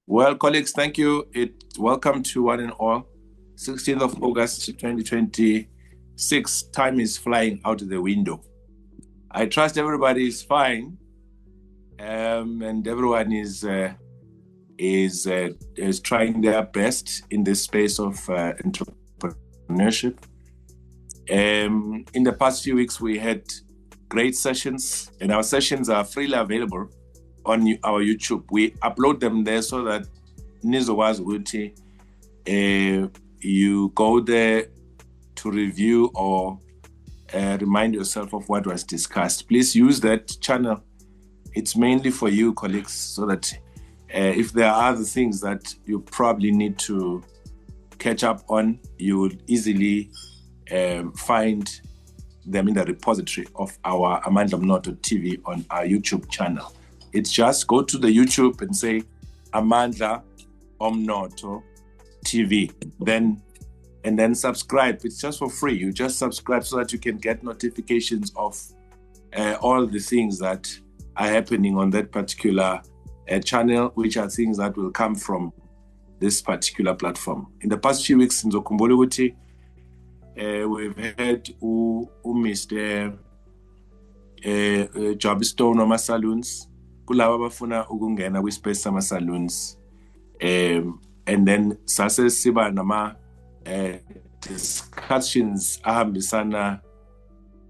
Well, colleagues, thank you. Welcome to one and all. 16th of August, 2026. Time is flying out the window. I trust everybody is fine, and everyone is trying their best in this space of entrepreneurship. In the past few weeks, we had great sessions, and our sessions are freely available on our YouTube. We upload them there so that nizokwazi ukuthi you go there to review or remind yourself of what was discussed. Please use that channel. It's mainly for you, colleagues, so that if there are other things that you probably need to catch up on, you will easily find them in the repository of our Amandla Mnoto TV on our YouTube channel. It's just go to the YouTube and say Amandla Mnoto TV, and then subscribe. It's just for free. You just subscribe so that you can get notifications of all the things that are happening on that particular channel, which are things that will come from this particular platform. In the past few weeks in Zokumbuluguti, we've had Mr. Jobstone Oma Saloons, kulaba bafuna ukungena kwi-space sama saloons, and then sase siba nama discussions ahambisana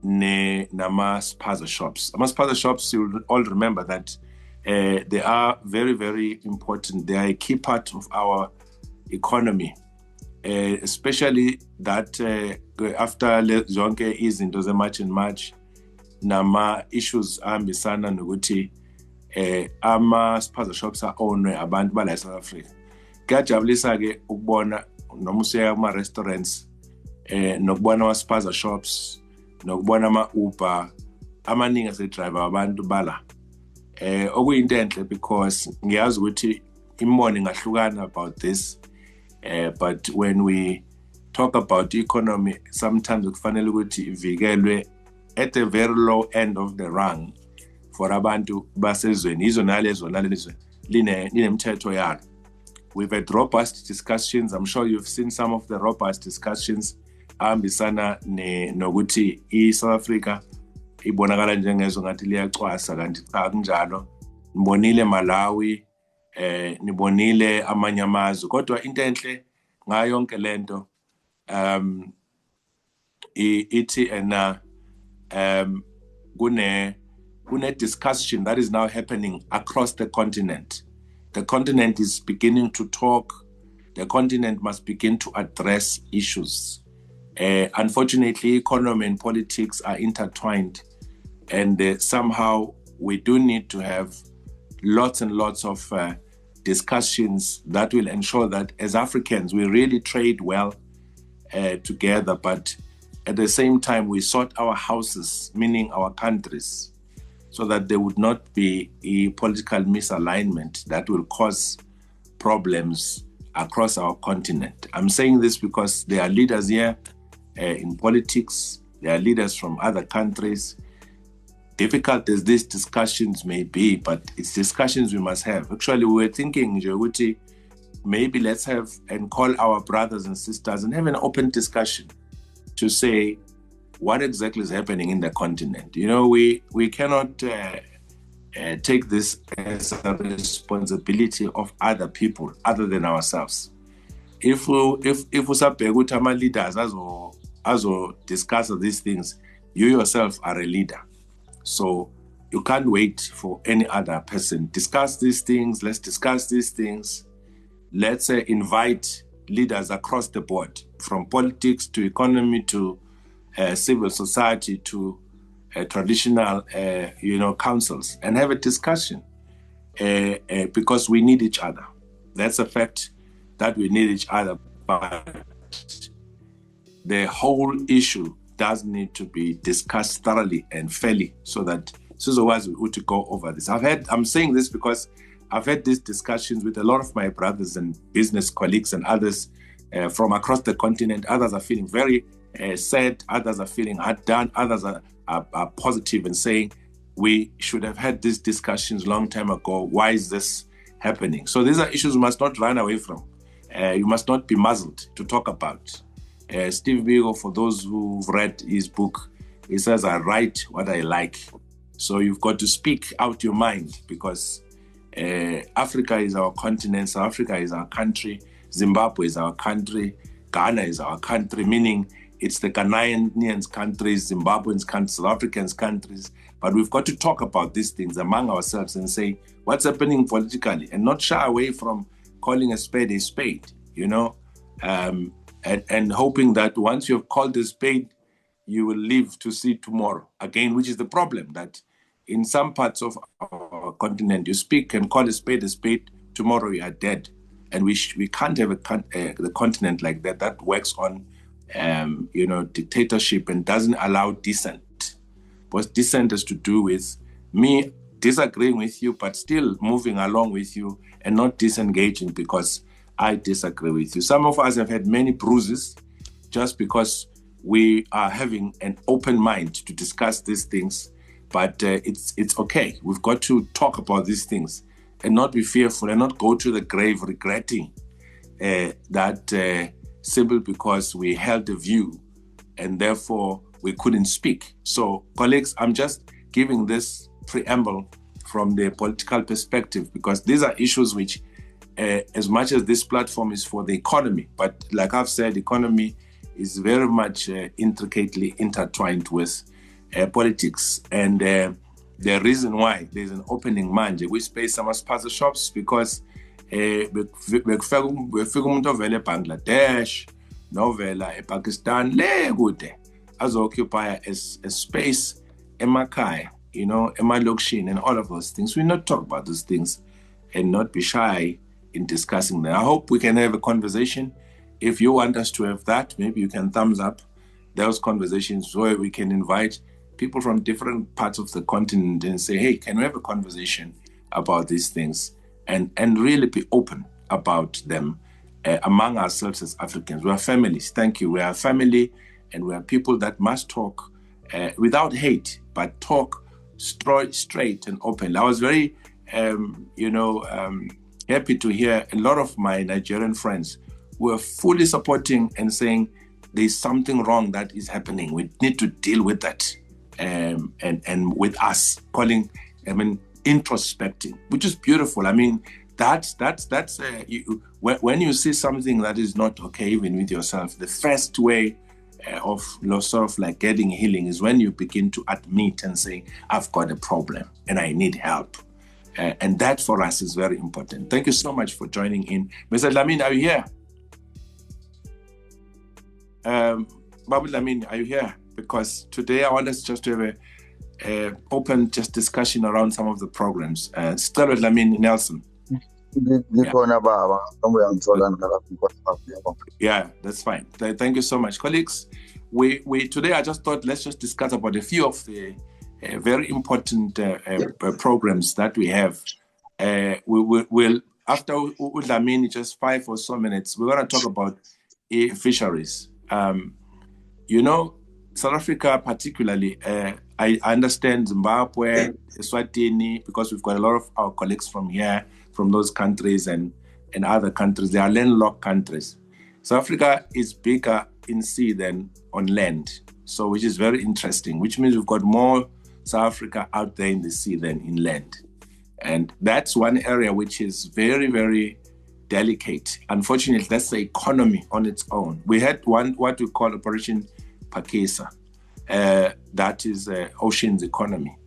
nama spaza shops. Ama spaza shops, you all remember that they are very, very important. They are a key part of our economy, especially that after zonke izinto ze-March and March, nama issues ahambisana nokuthi ama-spaza shops are-ownwe abantu bala eSouth Africa. Kuyajabulisa-ke ukubona noma usiya kuma-restaurants, nokubona ama-spaza shops, nokubona ama-Uber amaningi asedriver abantu bala. Okuyinto enhle because ngiyazi ukuthi imibono ingahlukana about this, but when we talk about economy, sometimes kufanele ukuthi ivikelwe at the very low end of the rung for abantu basezweni. Izo nalezo linemthetho yalo. We've had robust discussions. I'm sure you've seen some of the robust discussions ahambisana nokuthi i-South Africa ibonakala njengezwe ngathi liyacwasa, kanti cha kunjalo. Nibonile Malawi, nibonile amanye amazwe, kodwa into enhle ngayo yonke lento ithi kune discussion that is now happening across the continent. The continent is beginning to talk. The continent must begin to address issues. Unfortunately, economy and politics are intertwined, and somehow we do need to have lots and lots of discussions that will ensure that as Africans, we really trade well together, but at the same time, we sort our houses, meaning our countries, so that there would not be a political misalignment that will cause problems across our continent. I'm saying this because there are leaders here in politics, there are leaders from other countries. Difficult as these discussions may be, but it's discussions we must have. Actually, we were thinking, Joguti, maybe let's have and call our brothers and sisters and have an open discussion to say, what exactly is happening in the continent? You know, we cannot take this as a responsibility of other people other than ourselves. If usabheka ama leaders azo discuss these things, you yourself are a leader, so you can't wait for any other person. Discuss these things. Let's discuss these things. Let's invite leaders across the board, from politics to economy to civil society to traditional, councils, and have a discussion because we need each other. That's a fact that we need each other, but the whole issue does need to be discussed thoroughly and fairly so that Sizokwazi to go over this. I'm saying this because I've had these discussions with a lot of my brothers and business colleagues and others from across the continent. Others are feeling very sad, others are feeling hard done, others are positive and saying, we should have had these discussions long time ago. Why is this happening? So these are issues we must not run away from. You must not be muzzled to talk about. Steve Biko, for those who've read his book, he says, I write what I like. So you've got to speak out your mind, because Africa is our continent, South Africa is our country, Zimbabwe is our country, Ghana is our country, meaning it's the Ghanaians' countries, Zimbabweans' countries, South Africans' countries. But we've got to talk about these things among ourselves and say what's happening politically, and not shy away from calling a spade, you know, and hoping that once you've called a spade, you will live to see tomorrow again, which is the problem, that in some parts of our continent, you speak and call a spade, tomorrow you are dead. And we can't have the continent like that works on, dictatorship and doesn't allow dissent. What dissent has to do with me disagreeing with you, but still moving along with you and not disengaging because I disagree with you. Some of us have had many bruises just because we are having an open mind to discuss these things, but it's okay. We've got to talk about these things and not be fearful and not go to the grave regretting that simply because we held a view and therefore we couldn't speak. So, colleagues, I'm just giving this preamble from the political perspective, because these are issues which, as much as this platform is for the economy, but like I've said, economy is very much intricately intertwined with politics. And the reason why there's an opening manje kwi-space sama-spaza shops, because bekufika umuntu ovela eBangladesh novela ePakistan le kude azo-occupy a space emakhaya, emalokishini and all of those things. We not talk about those things and not be shy in discussing them. I hope we can have a conversation. If you want us to have that, maybe you can thumbs up those conversations where we can invite people from different parts of the continent and say, hey, can we have a conversation about these things and really be open about them among ourselves as Africans. We are families. Thank you. We are a family, and we are people that must talk without hate, but talk straight and open. I was very, happy to hear a lot of my Nigerian friends were fully supporting and saying there's something wrong that is happening. We need to deal with that. And with us calling, introspecting, which is beautiful. I mean, that's when you see something that is not okay, even with yourself, the first way of sort of like getting healing is when you begin to admit and say, I've got a problem and I need help. And that for us is very important. Thank you so much for joining in. Mr. Lamin, are you here? Babu Lamin, are you here? Because today I want us just to have a open just discussion around some of the programs. Start with Lamin Nelson. Yeah, that's fine. Thank you so much, colleagues. We today I just thought let's just discuss about a few of the very important programs that we have. We'll after Lamin, just 5 or so minutes, we're going to talk about fisheries. South Africa particularly, I understand Zimbabwe, Eswatini, because we've got a lot of our colleagues from here, from those countries and other countries. They are landlocked countries. South Africa is bigger in sea than on land, so which is very interesting, which means we've got more South Africa out there in the sea than in land. And that's one area which is very, very delicate. Unfortunately, that's the economy on its own. We had what we call Operation Pakesa, that is ocean's economy,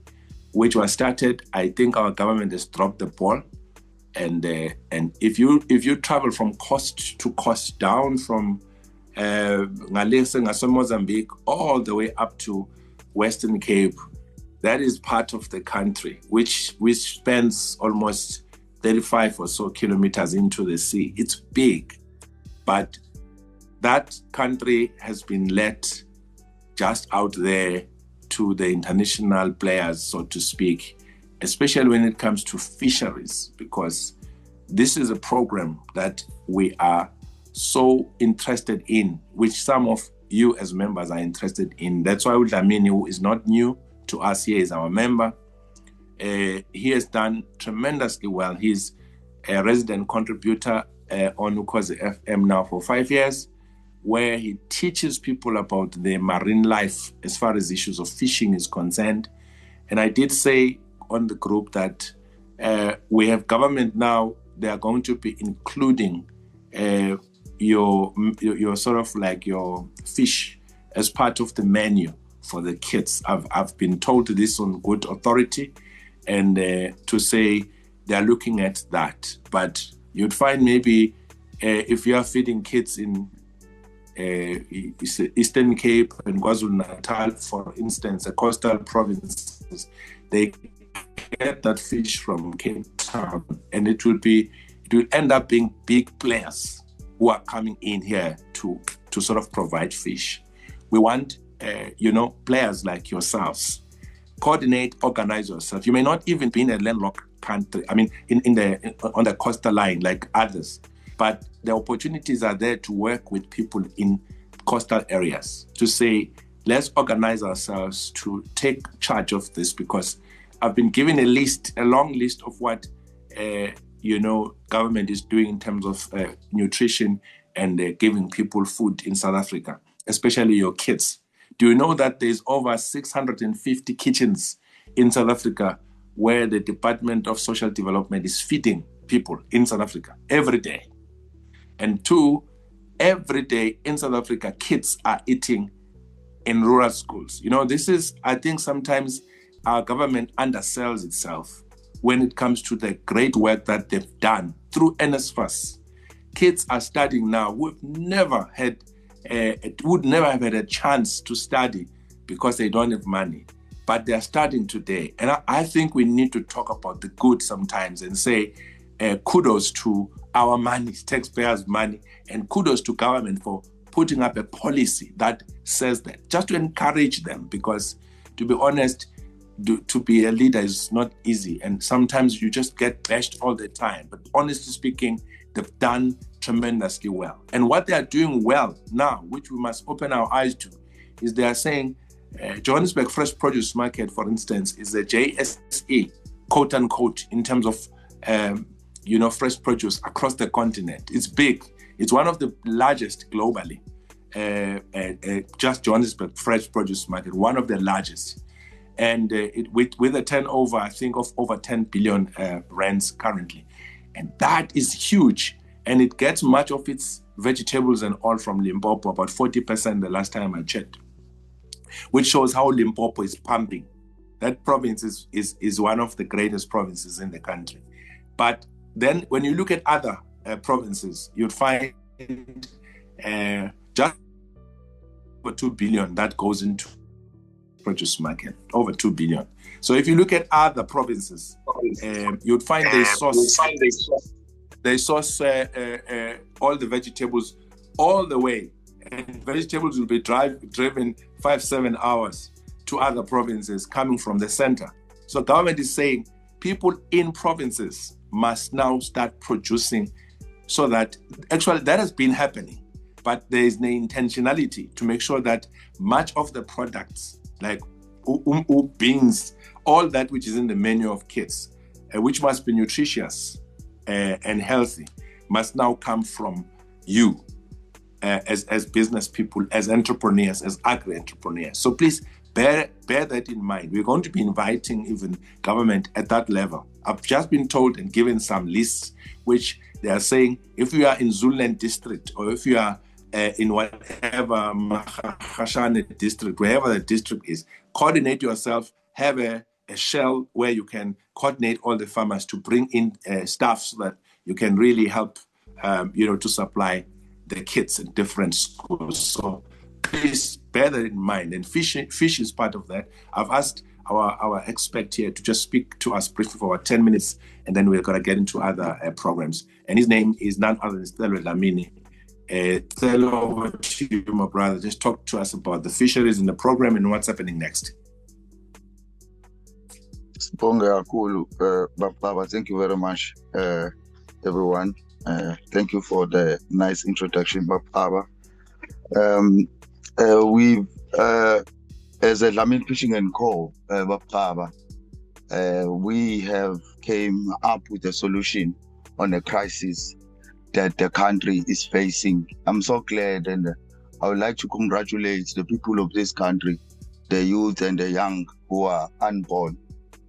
which was started. I think our government has dropped the ball, and if you travel from coast to coast, down from Mozambique all the way up to Western Cape, that is part of the country which spans almost 35 or so kilometers into the sea. It's big, but that country has been let just out there to the international players, so to speak, especially when it comes to fisheries, because this is a program that we are so interested in, which some of you as members are interested in. That's why Udlamini, who is not new to us here, is our member. he has done tremendously well. He's a resident contributor on Ukhozi FM now for 5 years, where he teaches people about the marine life as far as issues of fishing is concerned. And I did say on the group that we have government now, they are going to be including your sort of like your fish as part of the menu for the kids. I've been told this on good authority, and to say they're looking at that. But you'd find maybe if you are feeding kids in Eastern Cape and KwaZulu-Natal, for instance, the coastal provinces, they get that fish from Cape Town, and it will end up being big players who are coming in here to sort of provide fish. We want players like yourselves. Coordinate, organize yourself. You may not even be in a landlocked country, I mean, on the coastal line like others, but the opportunities are there to work with people in coastal areas to say, let's organize ourselves to take charge of this, because I've been given a long list of what government is doing in terms of nutrition and giving people food in South Africa, especially your kids. Do you know that there's over 650 kitchens in South Africa where the Department of Social Development is feeding people in South Africa every day? And 2, every day in South Africa, kids are eating in rural schools. I think sometimes our government undersells itself when it comes to the great work that they've done through NSFAS. Kids are studying now who would never have had a chance to study because they don't have money, but they're studying today. And I think we need to talk about the good sometimes and say kudos to our money, taxpayers' money, and kudos to government for putting up a policy that says that, just to encourage them, because to be honest, to be a leader is not easy, and sometimes you just get bashed all the time. But honestly speaking, they've done tremendously well. And what they are doing well now, which we must open our eyes to, is they are saying Johannesburg Fresh Produce Market, for instance, is a JSE, quote unquote, in terms of fresh produce across the continent. It's big. It's one of the largest globally. Just Johannesburg Fresh Produce Market, one of the largest. And with a turnover, I think, of over 10 billion rands currently. And that is huge. And it gets much of its vegetables and all from Limpopo, about 40% the last time I checked, which shows how Limpopo is pumping. That province is one of the greatest provinces in the country. But then when you look at other provinces, you'd find just over 2 billion that goes into produce market, over 2 billion. So if you look at other provinces, you'd find they source all the vegetables all the way, and vegetables will be driven 5-7 hours to other provinces coming from the center. So government is saying people in provinces must now start producing, so that actually that has been happening, but there is the intentionality to make sure that much of the products like beans, all that which is in the menu of kids, which must be nutritious and healthy, must now come from you as business people, as entrepreneurs, as agri-entrepreneurs. So please bear that in mind. We're going to be inviting even government at that level. I've just been told and given some lists, which they are saying, if you are in Zululand district, or if you are in whatever Mahashane district, wherever the district is, coordinate yourself, have a shell where you can coordinate all the farmers to bring in staff so that you can really help, to supply the kids in different schools. So please bear that in mind. And fish is part of that. I've asked our expert here to just speak to us briefly for about 10 minutes, and then we're going to get into other programs. And his name is none other than Stelo Lamini. Stelo, over to you, my brother. Just talk to us about the fisheries in the program and what's happening next. Baba, thank you very much, everyone. Thank you for the nice introduction, Baba. We've, as a Lamin Fishing and Co, Baba, we have came up with a solution on a crisis that the country is facing. I'm so glad, and I would like to congratulate the people of this country, the youth and the young who are unborn,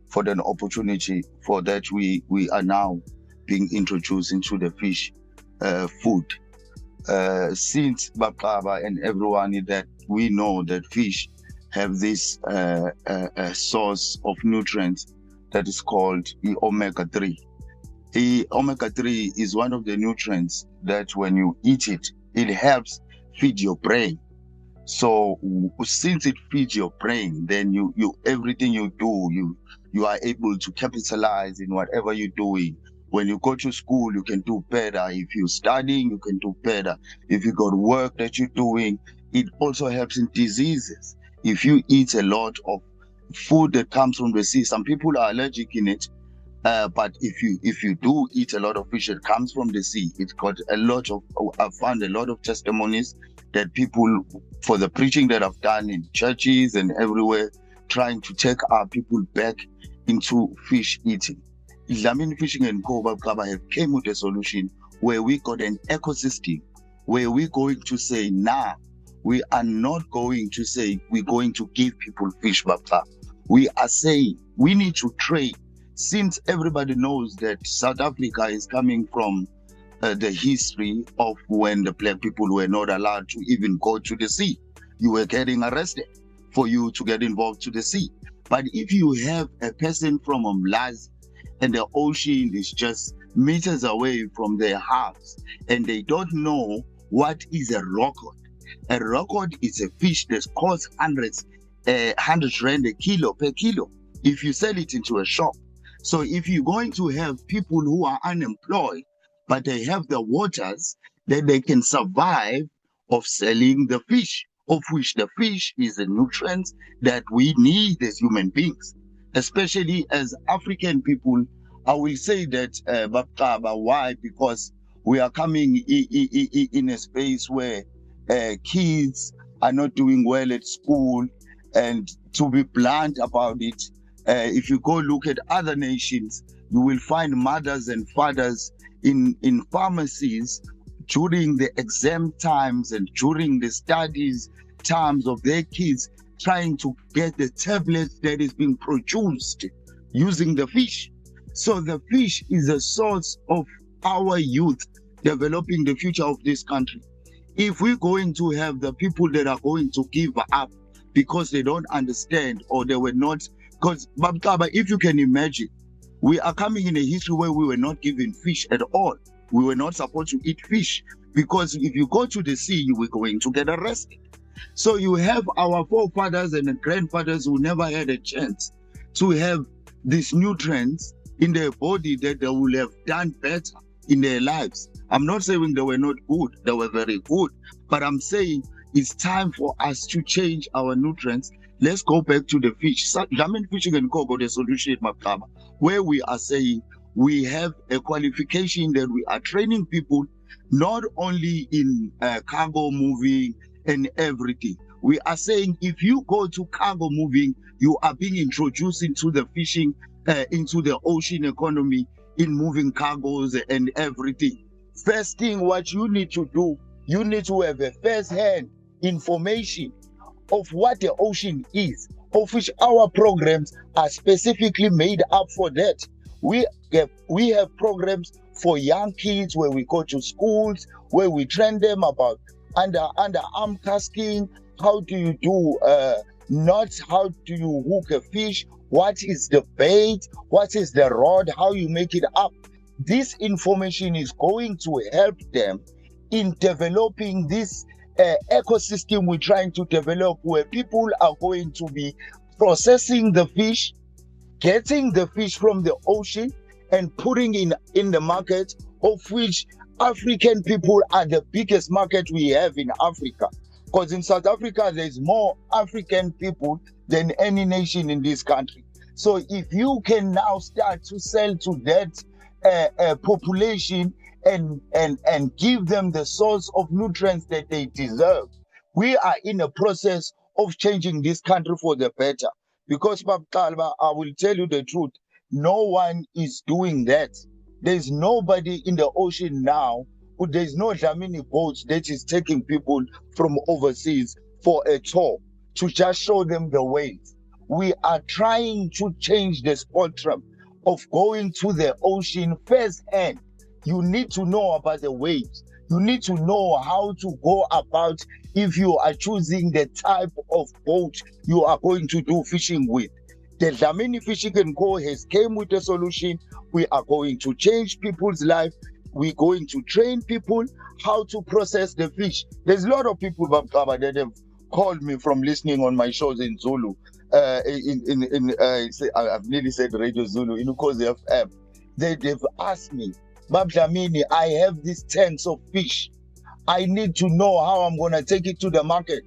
for the opportunity for that we are now being introduced into the fish food. Since Bakaba and everyone that we know that fish have this source of nutrients that is called the omega-3. The omega-3 is one of the nutrients that when you eat it, it helps feed your brain. So since it feeds your brain, then you everything you do, you are able to capitalize in whatever you're doing. When you go to school, you can do better. If you're studying, you can do better. If you got work that you're doing, it also helps in diseases. If you eat a lot of food that comes from the sea, some people are allergic in it, but if you do eat a lot of fish that comes from the sea, it's got a lot of. I've found a lot of testimonies that people, for the preaching that I've done in churches and everywhere, trying to take our people back into fish eating. Dlamini Fishing and Co. Babkaba have came with a solution where we got an ecosystem where we're going to say now we are not going to say we're going to give people fish Babka. We are saying we need to trade. Since everybody knows that South Africa is coming from the history of when the black people were not allowed to even go to the sea. You were getting arrested for you to get involved to the sea. But if you have a person from Umlazi and the ocean is just meters away from their house and they don't know what is a rockcod is a fish that costs hundreds, 100 rand a kilo per kilo if you sell it into a shop. So if you're going to have people who are unemployed, but they have the waters, that they can survive of selling the fish, of which the fish is a nutrient that we need as human beings, especially as African people. I will say that, Babkaba, why? Because we are coming in a space where kids are not doing well at school, and to be blunt about it, if you go look at other nations, you will find mothers and fathers in pharmacies during the exam times and during the studies times of their kids, trying to get the tablets that is being produced using the fish. So the fish is a source of our youth developing the future of this country. If we're going to have the people that are going to give up because they don't understand or they were not, because Babkaba, if you can imagine, we are coming in a history where we were not given fish at all. We were not supposed to eat fish because if you go to the sea, you were going to get arrested. So you have our forefathers and grandfathers who never had a chance to have these nutrients in their body that they will have done better in their lives. I'm not saying they were not good, they were very good, but I'm saying it's time for us to change our nutrients. Let's go back to the fish. Dlamini Fishing and Co. got a solution, Makaba, where we are saying we have a qualification that we are training people not only in cargo moving and everything. We are saying if you go to cargo moving, you are being introduced into the fishing, into the ocean economy, in moving cargoes and everything. First thing, what you need to do, you need to have a first-hand information of what the ocean is, of which our programs are specifically made up for that. We have programs for young kids where we go to schools, where we train them about underarm casting, how do you do knots, how do you hook a fish, what is the bait, what is the rod, how you make it up. This information is going to help them in developing this ecosystem we're trying to develop, where people are going to be processing the fish, getting the fish from the ocean and putting in the market, of which African people are the biggest market we have in Africa. Because in South Africa, there's more African people than any nation in this country. So if you can now start to sell to that population and give them the source of nutrients that they deserve, we are in a process of changing this country for the better. Because Babkalba, I will tell you the truth, no one is doing that. There's nobody in the ocean now. There's no Dlamini boats that is taking people from overseas for a tour to just show them the ways. We are trying to change the spectrum of going to the ocean firsthand. You need to know about the waves. You need to know how to go about if you are choosing the type of boat you are going to do fishing with. The Dlamini Fishing and Co has came with a solution. We are going to change people's life. We're going to train people how to process the fish. There's a lot of people that have called me from listening on my shows in Zulu. I've nearly said Radio Zulu in Ukozi FM. They've asked me, Bab Dlamini, I have these tanks of fish. I need to know how I'm going to take it to the market.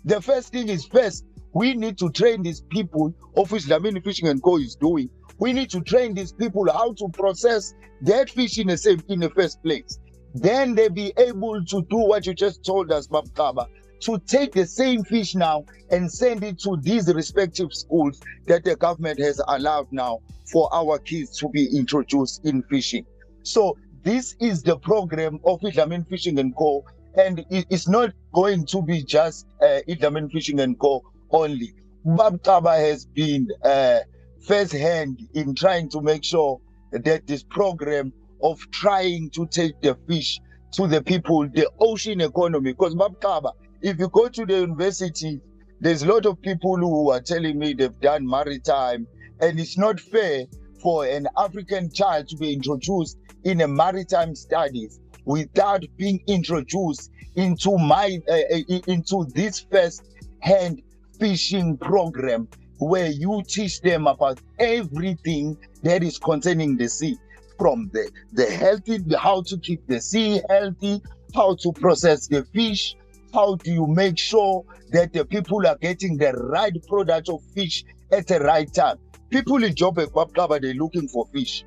The first thing is first, we need to train these people of which Dlamini Fishing and Co is doing. We need to train these people how to process that fish in the first place. Then they be able to do what you just told us, Babkaba, to take the same fish now and send it to these respective schools that the government has allowed now for our kids to be introduced in fishing. So this is the program of Dlamini Fishing and Co. And it's not going to be just Dlamini Fishing and Co. only. Babkaba has been first hand in trying to make sure that this program of trying to take the fish to the people, the ocean economy, because Babkaba, if you go to the university, there's a lot of people who are telling me they've done maritime, and it's not fair for an African child to be introduced in a maritime studies without being introduced into into this first-hand fishing program where you teach them about everything that is concerning the sea, from the healthy, how to keep the sea healthy, how to process the fish, how do you make sure that the people are getting the right product of fish at the right time. People in Joburg, Babkaba, they're looking for fish.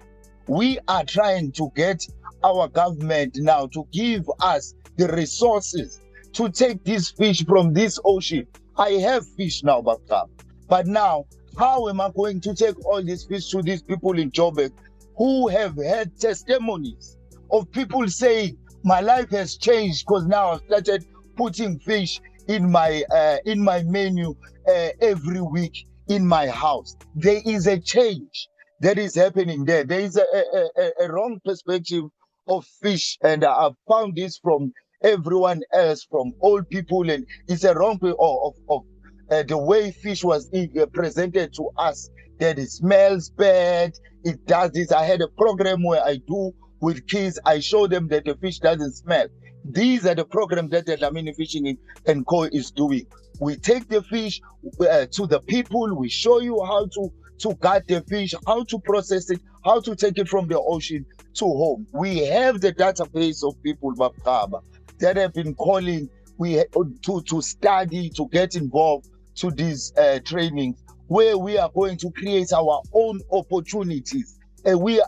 We are trying to get our government now to give us the resources to take this fish from this ocean. I have fish now, Babkaba. But now, how am I going to take all these fish to these people in Joburg who have had testimonies of people saying, my life has changed because now I've started putting fish in my menu every week in my house. There is a change that is happening there. There is a wrong perspective of fish, and I've found this from everyone else, from old people, and it's a wrong way of the way fish was presented to us, that it smells bad, it does this. I had a program where I do with kids, I show them that the fish doesn't smell. These are the programs that the Dlamini Fishing and Co is doing. We take the fish to the people, we show you how to gut the fish, how to process it, how to take it from the ocean to home. We have the database of people, Babkaba, that have been calling to study, to get involved to these trainings, where we are going to create our own opportunities. And we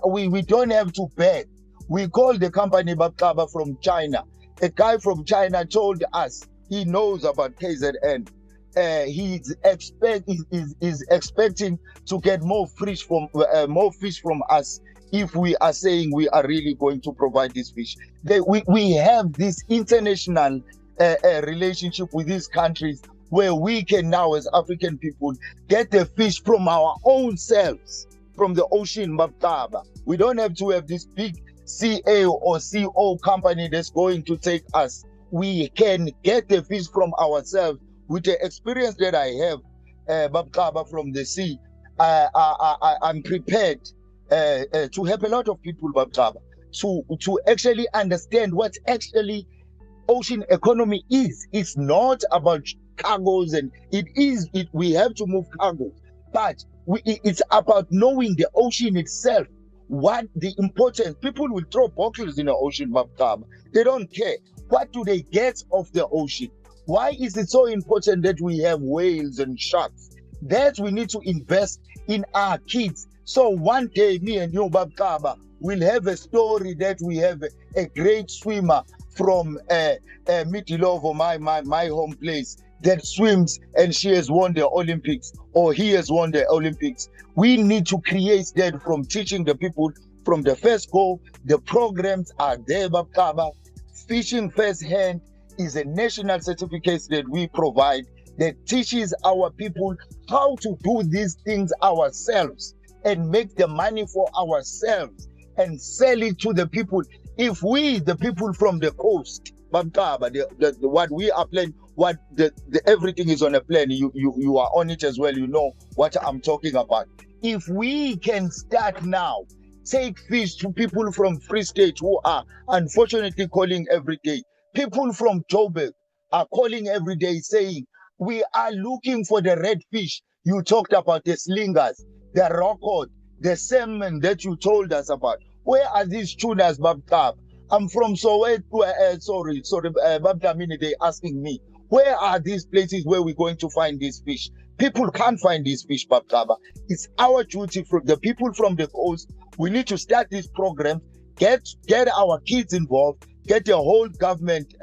don't have to beg. We called the company Babkaba from China. A guy from China told us he knows about KZN. He's expecting to get more fish from us if we are saying we are really going to provide this fish. We have this international relationship with these countries where we can now, as African people, get the fish from our own selves, from the ocean, Babkaba. We don't have to have this big CA or CO company that's going to take us. We can get the fish from ourselves. With the experience that I have, Babkaba, from the sea, I'm prepared to help a lot of people, Babkaba, to actually understand what actually ocean economy is. It's not about cargoes, and we have to move cargoes, but it's about knowing the ocean itself. What the importance, people will throw bottles in the ocean, Babkaba. They don't care. What do they get off the ocean? Why is it so important that we have whales and sharks? That we need to invest in our kids. So one day, me and you, Babkaba, will have a story that we have a great swimmer from Mitilovo, my home place. that swims and she has won the Olympics or he has won the Olympics. We need to create that from teaching the people from the first go. The programs are there, Babkaba. Fishing First Hand is a national certificate that we provide that teaches our people how to do these things ourselves and make the money for ourselves and sell it to the people. If we, the people from the coast, Babkaba, what we are planning, what everything is on a plan. You are on it as well. You know what I'm talking about. If we can start now, take fish to people from Free State who are unfortunately calling every day. People from Joburg are calling every day saying, we are looking for the red fish. You talked about the slingers, the rockcod, the salmon that you told us about. Where are these tunas, Babkab? I'm from Soweto, sorry, Babdamini, they asking me, where are these places where we're going to find these fish? People can't find these fish, Babkaba. It's our duty from the people from the coast. We need to start this program, get our kids involved, get the whole government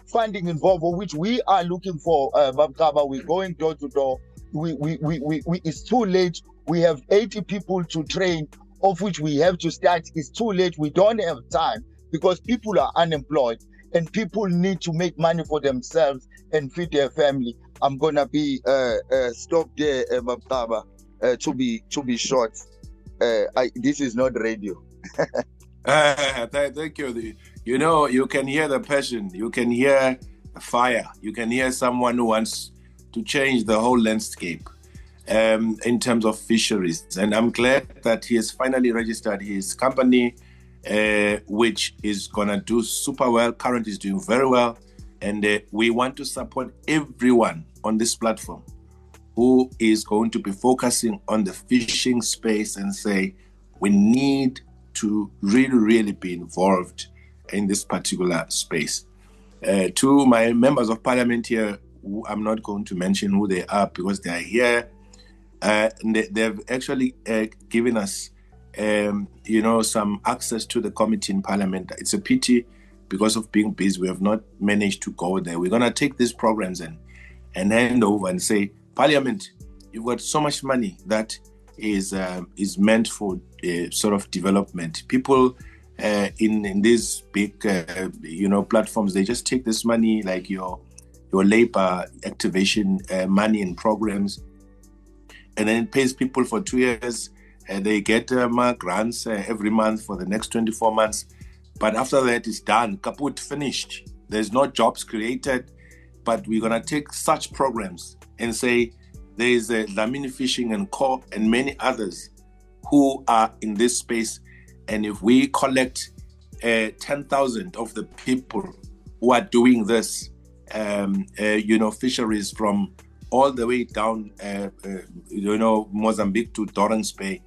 funding involved, which we are looking for, Babkaba. We're going door to door. It's too late. We have 80 people to train, of which we have to start. It's too late. We don't have time because people are unemployed and people need to make money for themselves and feed their family. I'm gonna be stopped there, Babkaba, to be short. This is not radio. Thank you. You know, you can hear the passion. You can hear the fire. You can hear someone who wants to change the whole landscape in terms of fisheries. And I'm glad that he has finally registered his company, which is going to do super well. Currently is doing very well. And we want to support everyone on this platform who is going to be focusing on the fishing space and say, we need to really be involved in this particular space. To my members of parliament here, I'm not going to mention who they are because they are here. They've actually given us, some access to the committee in parliament. It's a pity because of being busy, we have not managed to go there. We're going to take these programs and hand over and say, Parliament, you've got so much money that is meant for sort of development. People in these big, platforms, they just take this money like your labor activation money and programs, and then it pays people for 2 years. They get grants every month for the next 24 months. But after that, it's done, kaput, finished. There's no jobs created. But we're going to take such programs and say there's Dlamini Fishing and Co. and many others who are in this space. And if we collect 10,000 of the people who are doing this, fisheries from all the way down, Mozambique to Dorrance Bay,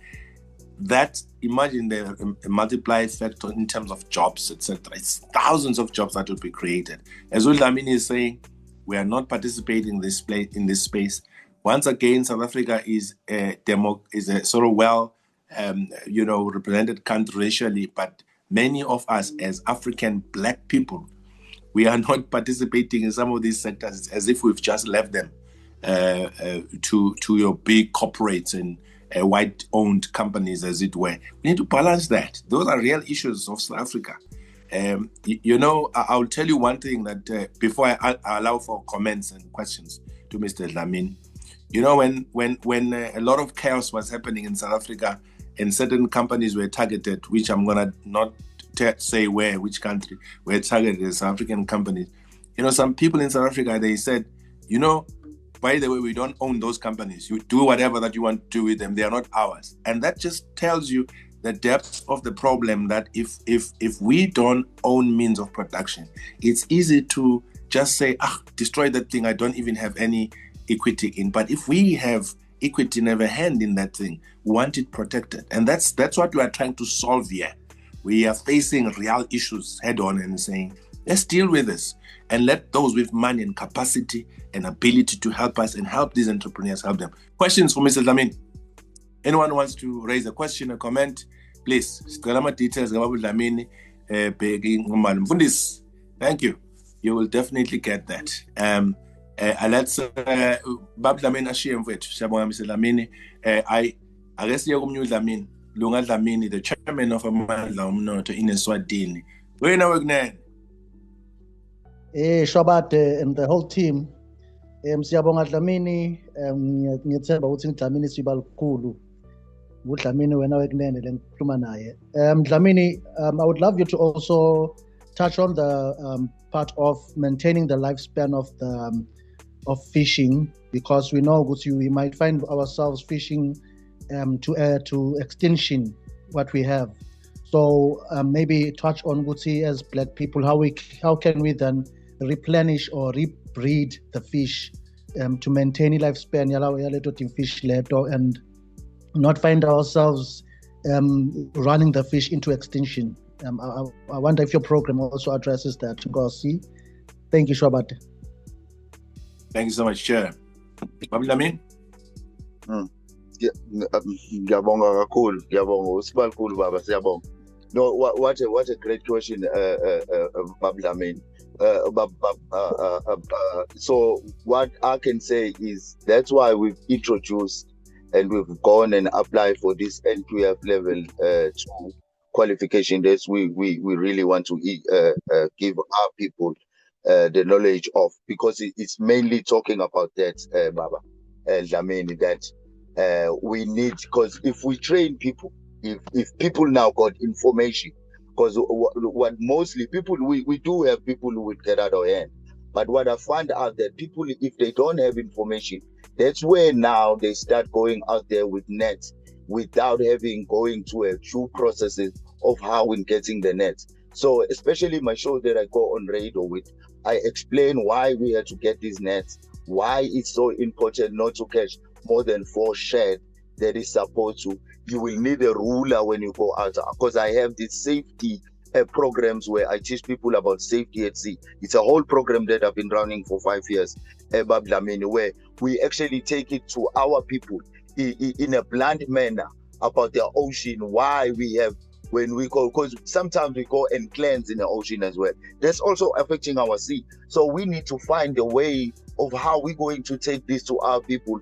that, imagine the multiply effect in terms of jobs, etc. It's thousands of jobs that will be created. As Dlamini is saying, we are not participating in this space. Once again, South Africa is a sort of well, represented country racially, but many of us as African Black people, we are not participating in some of these sectors as if we've just left them to your big corporates and white-owned companies, as it were. We need to balance that. Those are real issues of South Africa. I'll tell you one thing that before I allow for comments and questions to Mr. Dlamini. When a lot of chaos was happening in South Africa and certain companies were targeted, which I'm gonna not say which country were targeted as South African companies. Some people in South Africa, they said, by the way, we don't own those companies. You do whatever that you want to do with them. They are not ours. And that just tells you the depth of the problem, that if we don't own means of production, it's easy to just say, destroy that thing. I don't even have any equity in. But if we have equity and have a hand in that thing, we want it protected. And that's what we are trying to solve here. We are facing real issues head on and saying, let's deal with this and let those with money and capacity and ability to help us and help these entrepreneurs help them. Questions for Mr. Dlamini? Anyone wants to raise a question or comment, please. Details about Dlamini. Thank you. You will definitely get that. And Let's Bab Dlamini ashiye mfethu. Siyabonga Mr. Dlamini. Ake siye kumnye uDlamini. Lunga Dlamini, the chairman of Amandla Omnotho in Eswatini. Wena wekunene. Shobate and the whole team. Siyabonga Dlamini, ngiyethemba ukuthi Dlamini siba likhulu. uDlamini wena wekunene lengikhuluma naye. Dlamini, I would love you to also touch on the part of maintaining the lifespan of the of fishing, because we know we might find ourselves fishing to extinction what we have. So maybe touch on Guti as Black people, how can we then replenish or rebreed the fish to maintain lifespan fish and not find ourselves running the fish into extinction. I wonder if your program also addresses that. Ngosi. Thank you, Shobate. Thank you so much, Chair. Babu Dlamini? Ngiyabonga kakhulu, ngiyabonga usibali kakhulu baba, siyabonga. No, what a great question, Babu Dlamini. So what I can say is that's why we've introduced and we've gone and applied for this NQF level 2 qualification that we really want to give our people the knowledge of, because it's mainly talking about that, Baba Dlamini, that we need, because if we train people, if people now got information, because what mostly people, we do have people who would get out of hand, but what I find out that people, if they don't have information, that's where now they start going out there with nets without going to a true processes of how in getting the nets. So especially my show that I go on radio with, I explain why we had to get these nets, why it's so important not to catch more than 4 shad that is supposed to. You will need a ruler when you go out, because I have this safety programs where I teach people about safety at sea. It's a whole program that I've been running for 5 years, Babu Dlamini, where we actually take it to our people in a blunt manner about the ocean, why we have, when we go, because sometimes we go and cleanse in the ocean as well. That's also affecting our sea. So we need to find a way of how we're going to take this to our people,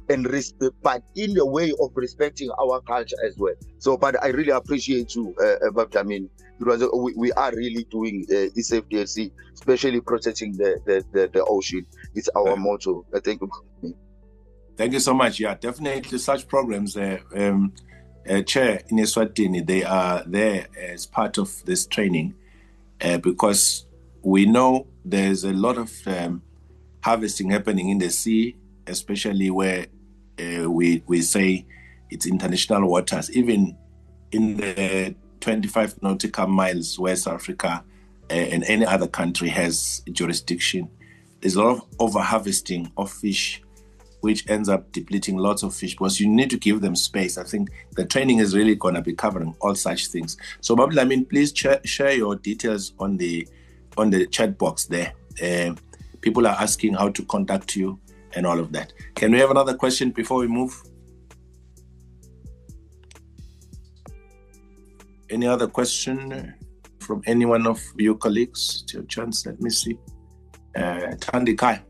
and respect, but in the way of respecting our culture as well. So, but I really appreciate you, Babu Dlamini, because we are really doing safety at sea, especially protecting the ocean. It's our motto. Thank you. Thank you so much. Yeah, definitely such programs, Chair in Eswatini, they are there as part of this training, because we know there's a lot of harvesting happening in the sea, especially where we say it's international waters, even in the 25 nautical miles where South Africa and any other country has jurisdiction. There's a lot of over-harvesting of fish, which ends up depleting lots of fish, because you need to give them space. I think the training is really going to be covering all such things. So, Babu Dlamini, please share your details on the chat box there. People are asking how to contact you and all of that. Can we have another question before we move? Any other question from any one of your colleagues? It's your chance. Let me see. Tandikai.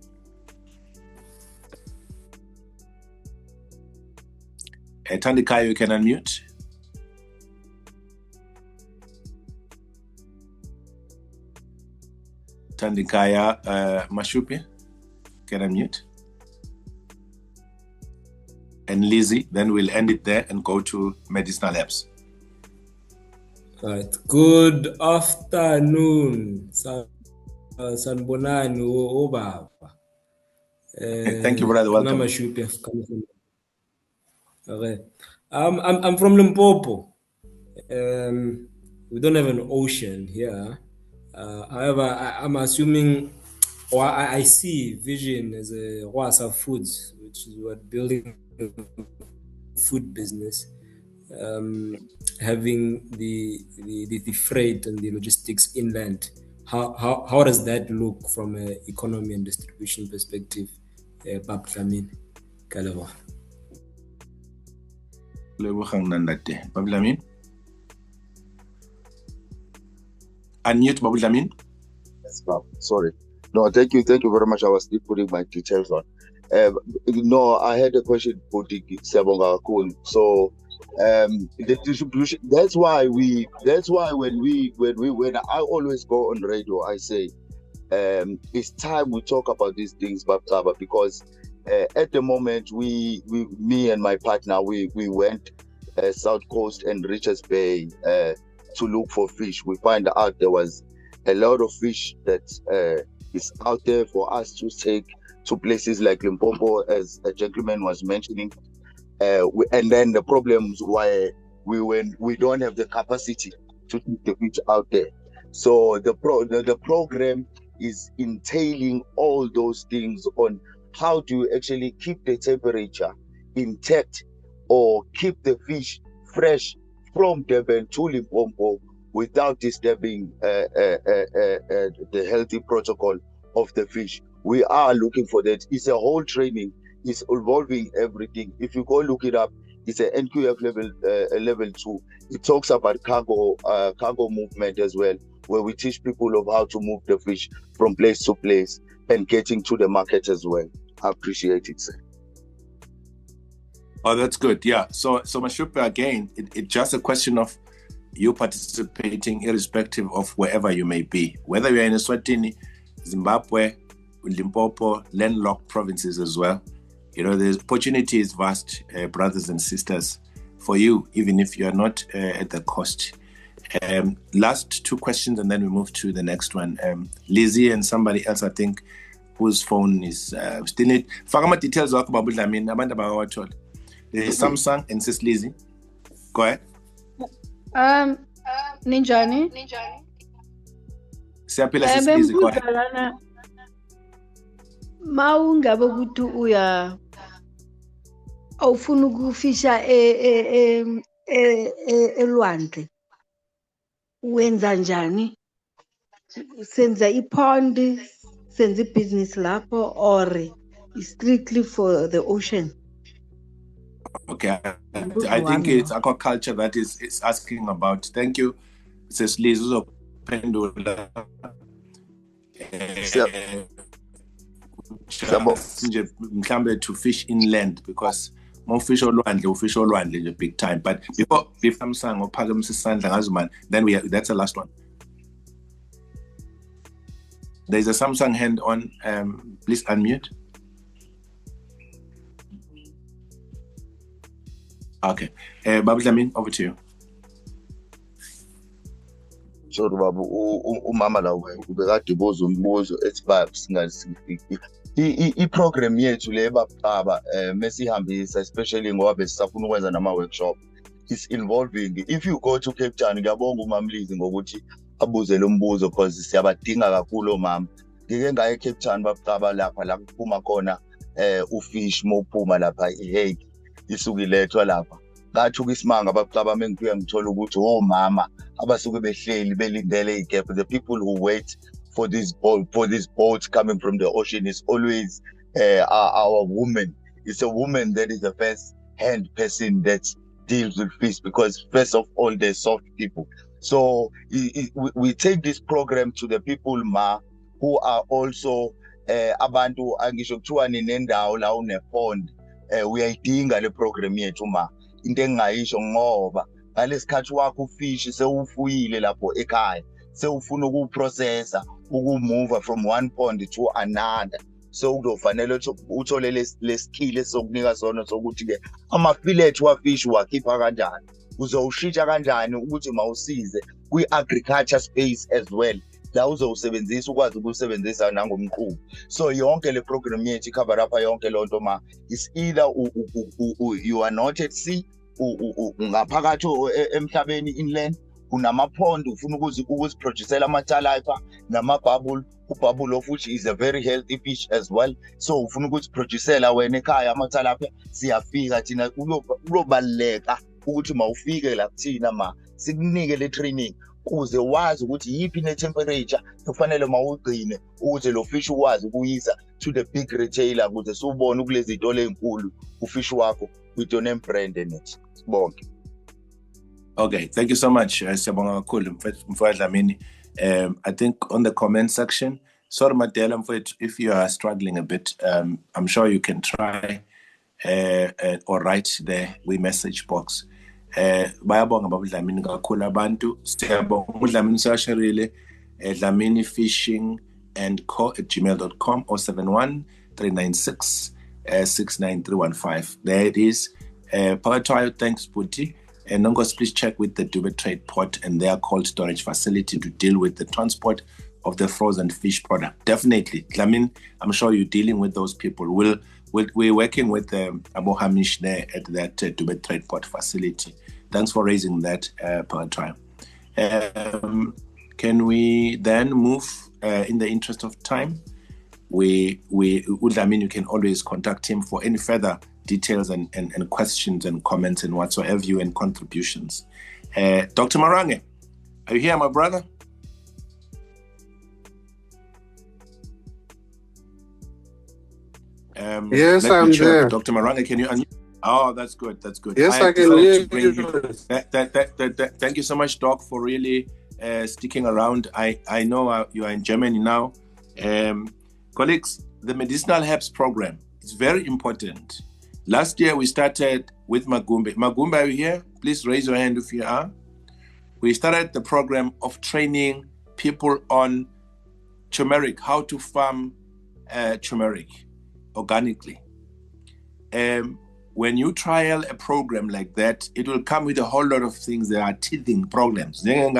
Tandikai, you can unmute. Tandikaya Mashupi, can unmute. And Lizzie, then we'll end it there and go to medicinal herbs. Right. Good afternoon, Sanbonani Obaba. Thank you, brother. Welcome. Okay. I'm from Limpopo. We don't have an ocean here. However, I'm assuming, or I see vision as a Wasa Foods, which is what building a food business, having the freight and the logistics inland. How does that look from an economy and distribution perspective, Babu Dlamini? Kalewa. Babu Dlamini? Unmute, Babu Dlamini. Yes, Bob. Sorry. No, thank you very much. I was still putting my details on. No, I had a question for Siyabonga kakhulu. So, the distribution. That's why when I always go on radio, I say, it's time we talk about these things, Babtaba, because at the moment me and my partner, we went South Coast and Richards Bay to look for fish. We find out there was a lot of fish that is out there for us to take to places like Limpopo, as a gentleman was mentioning. And then the problems why we don't have the capacity to keep the fish out there. So the program is entailing all those things on how do you actually keep the temperature intact or keep the fish fresh from Durban to Limpopo without disturbing the healthy protocol of the fish. We are looking for that. It's a whole training. It's involving everything. If you go look it up, it's an NQF level 2. It talks about cargo movement as well, where we teach people of how to move the fish from place to place and getting to the market as well. I appreciate it, sir. Oh, that's good. Yeah. So Mashupe, again, it's just a question of you participating irrespective of wherever you may be, whether you're in Eswatini, Zimbabwe, Limpopo, landlocked provinces as well. You know, the opportunity is vast, brothers and sisters, for you, even if you're not at the coast. Last two questions, and then we move to the next one. Lizzie and somebody else, I think, whose phone is still need. Fagama details about Abanda. There's Samsung and Sis Lizzie. Go ahead. Ninjani. Siyaphila Sis Lizzie, go ahead. Mawungabe ukuthi awufuna ukufisha elwandle wenza njani? Senza ipond, senza business lapho, or strictly for the ocean? Okay, I think it's aquaculture that is asking about. Thank you, Sis Lizzie. To fish inland, because more fish olwandle big time. But before Samsung or Pagam's Sandla Azman, then that's the last one. There's a Samsung hand on. Please unmute. Okay. Babu Lamin, over to you. Sorry, Babu, umama la ubekade boza umbuzo ethi singasifiki. I-program yethu le baba mesihambisa, especially ngoba besisafuna ukwenza nama-workshop, is involving. If you go to Cape Town, ngiyabonga uMamlizi ngokuthi abuze lo mbuzo, because siyabadinga kakhulu omama. Ngike ngaye eCape Town baba lapha la kuphuma khona ufish mophuma lapha iHague isuke ilethwa lapha. Ngathuka isimanga baba mengifika ngithola ukuthi omama abasuke behleli belindele igap. The people who wait for this boat coming from the ocean is always our woman. It's a woman that is the first hand person that deals with fish, because first of all they're soft people. So we take this program to the people who are also abantu angisho kuthiwa ninendawo la unepond. Uyayidinga le program yethu into engayisho ngoba ngalesikhathi wakho ufish sewufuyile lapho ekhaya, sewufuna ukuprocessa, ukumove from one pond to another. So kuzofanele uthole le skill sokunika sona sokuthi ke ama-fillet wafish wakhipha kanjani, uzowushintsha kanjani ukuthi mawusize kwi-agriculture space as well, la uzowusebenzisa ukwazi ukusebenzisa nangomqubo. So yonke le program yethu cover up yonke lonto is either you are not at sea, ngaphakathi emhlabeni inland, unamapond ufuna ukuziproducela ama-talaipa nama-bubble. U-bubble of which is a very healthy fish as well. So ufuna ukuziproducela wena ekhaya ama-talaipa, siyafika thina kuyobaluleka ukuthi mawufike la kuthina sikunike le training ukuze wazi ukuthi yiphi ne-temperature kufanele mawugcine ukuze lo fish ukwazi ukuyisa to the big retailer ukuze siwubone kulezi zitolo ezinkulu ufish wakho with your name brand in it. Bonke. Okay, thank you so much, Siyabonga kakhulu Mfowethu Dlamini. I think on the comment section, Sorry, Madela, for it, if you are struggling a bit, I'm sure you can try or write the message box. Bayabonga babudlamini kakhulu abantu. Siyabonga udlamini sasharile Dlamini Fishing and Co@gmail.com or 71396 There it is. Palatwayo, thanks, Puti. And Nongos, please check with the Dube Trade Port and their cold storage facility to deal with the transport of the frozen fish product. Definitely. Dlamini, I'm sure you're dealing with those people. We're working with Abu Hamish there at that Dube Trade Port facility. Thanks for raising that, Palatwayo. Can we then move, in the interest of time? Udlamini, you can always contact him for any further details and questions and comments and whatsoever you and contributions. Dr. Marange, are you here, my brother? Yes, I'm there. Dr. Marange, can you unmute? Oh, that's good. That's good. Yes, I can hear you. Thank you so much, Doc, for really sticking around. I know you are in Germany now. Colleagues, the medicinal herbs program is very important. Last year we started with Magumbe. Magumbe, are you here? Please raise your hand if you are. We started the program of training people on turmeric, how to farm turmeric organically. When you trial a program like that, it will come with a whole lot of things. There are teething problems. You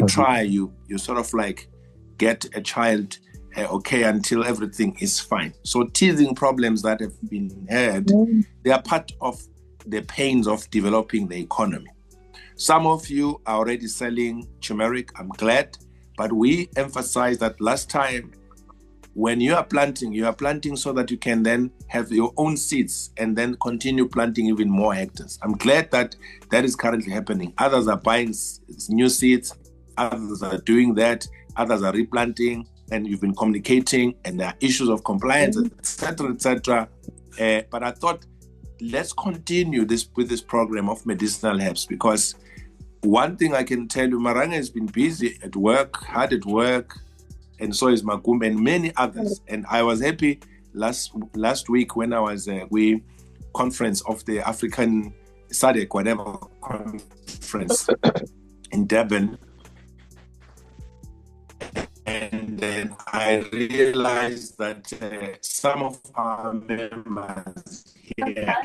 try, you sort of like get a child okay until everything is fine. So teething problems that have been had, they are part of the pains of developing the economy. Some of you are already selling turmeric, I'm glad, but we emphasize that last time, when you are planting so that you can then have your own seeds and then continue planting even more hectares. I'm glad that that is currently happening. Others are buying new seeds, others are doing that, others are replanting, and you've been communicating, and there are issues of compliance, etc., etc. But I thought, let's continue with this program of medicinal herbs, because one thing I can tell you, Maranga has been busy at work, hard at work, and so is Magumbe and many others. And I was happy last week when I was conference of the African SADC, whatever conference in Durban. And then I realized that some of our members here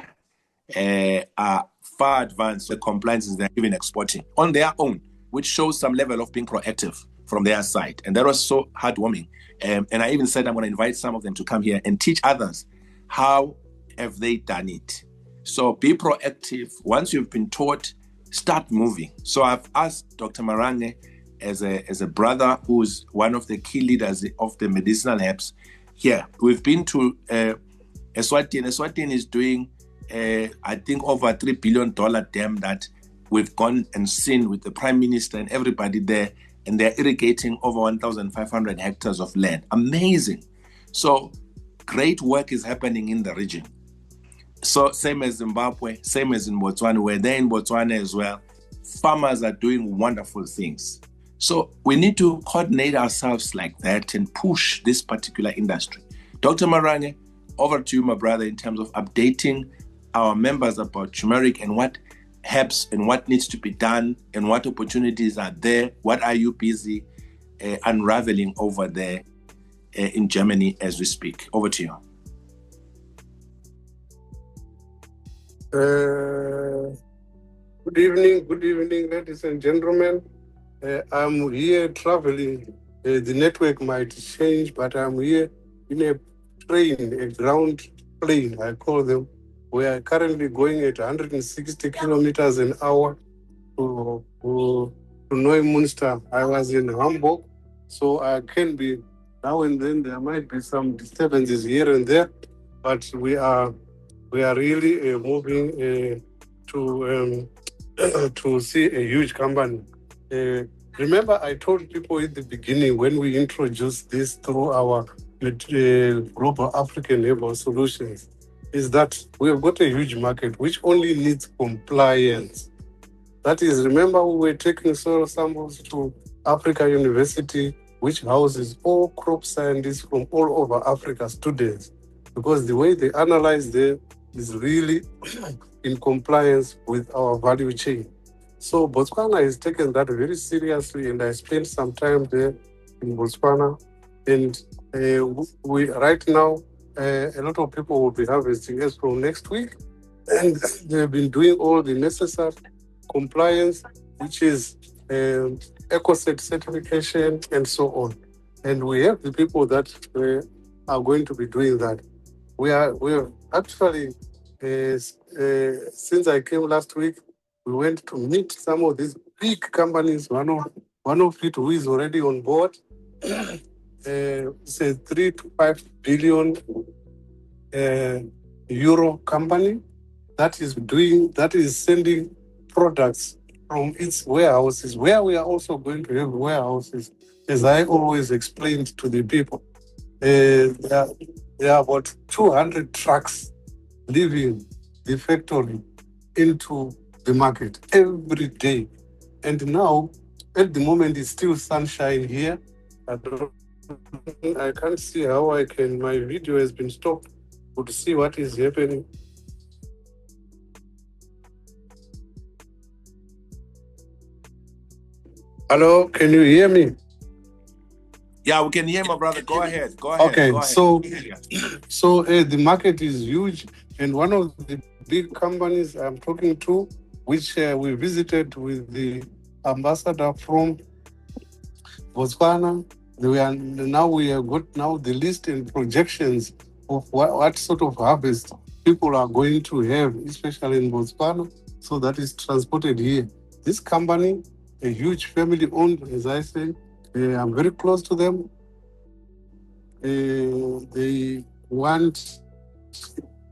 are far advanced with compliances they're even exporting on their own, which shows some level of being proactive from their side. And that was so heartwarming. And I even said I'm going to invite some of them to come here and teach others how have they done it. So be proactive. Once you've been taught, start moving. So I've asked Dr. Marange, as a brother who's one of the key leaders of the medicinal herbs here. We've been to Eswatini. Eswatini is doing, I think, over $3 billion dam that we've gone and seen with the Prime Minister and everybody there, and they're irrigating over 1,500 hectares of land. Amazing. So great work is happening in the region. So same as Zimbabwe, same as in Botswana, we're there in Botswana as well. Farmers are doing wonderful things. So we need to coordinate ourselves like that and push this particular industry. Dr. Marange, over to you, my brother, in terms of updating our members about turmeric and what helps and what needs to be done and what opportunities are there. What are you busy unraveling over there in Germany as we speak? Over to you. Good evening, ladies and gentlemen. I'm here traveling. The network might change, but I'm here in a train, a ground plane, I call them. We are currently going at 160 kilometers an hour to Neumünster. I was in Hamburg, so I can be, now and then there might be some disturbances here and there, but we are really moving to see a huge company. Remember, I told people in the beginning when we introduced this through our Global African Herbal Solutions, is that we have got a huge market which only needs compliance. That is, remember we were taking soil samples to Africa University, which houses all crop scientists from all over Africa, students, because the way they analyze them is really in compliance with our value chain. So Botswana has taken that very seriously, and I spent some time there in Botswana. And we right now, a lot of people will be harvesting as from next week, and they've been doing all the necessary compliance, which is EcoCert certification and so on. And we have the people that are going to be doing that. We have actually, since I came last week, we went to meet some of these big companies. One of it who is already on board. It's a 3 to 5 billion euro company that is sending products from its warehouses, where we are also going to have warehouses, as I always explained to the people. There are about 200 trucks leaving the factory into the market every day. And now, at the moment, it's still sunshine here. I can't see how my video has been stopped to see what is happening. Hello, can you hear me? Yeah, we can hear my brother. Go ahead. Okay, Go ahead. So the market is huge, and one of the big companies I'm talking to, which we visited with the ambassador from Botswana, we have got the list and projections of what sort of harvest people are going to have, especially in Botswana, so that is transported here. This company, a huge family-owned, as I say, I'm very close to them. They want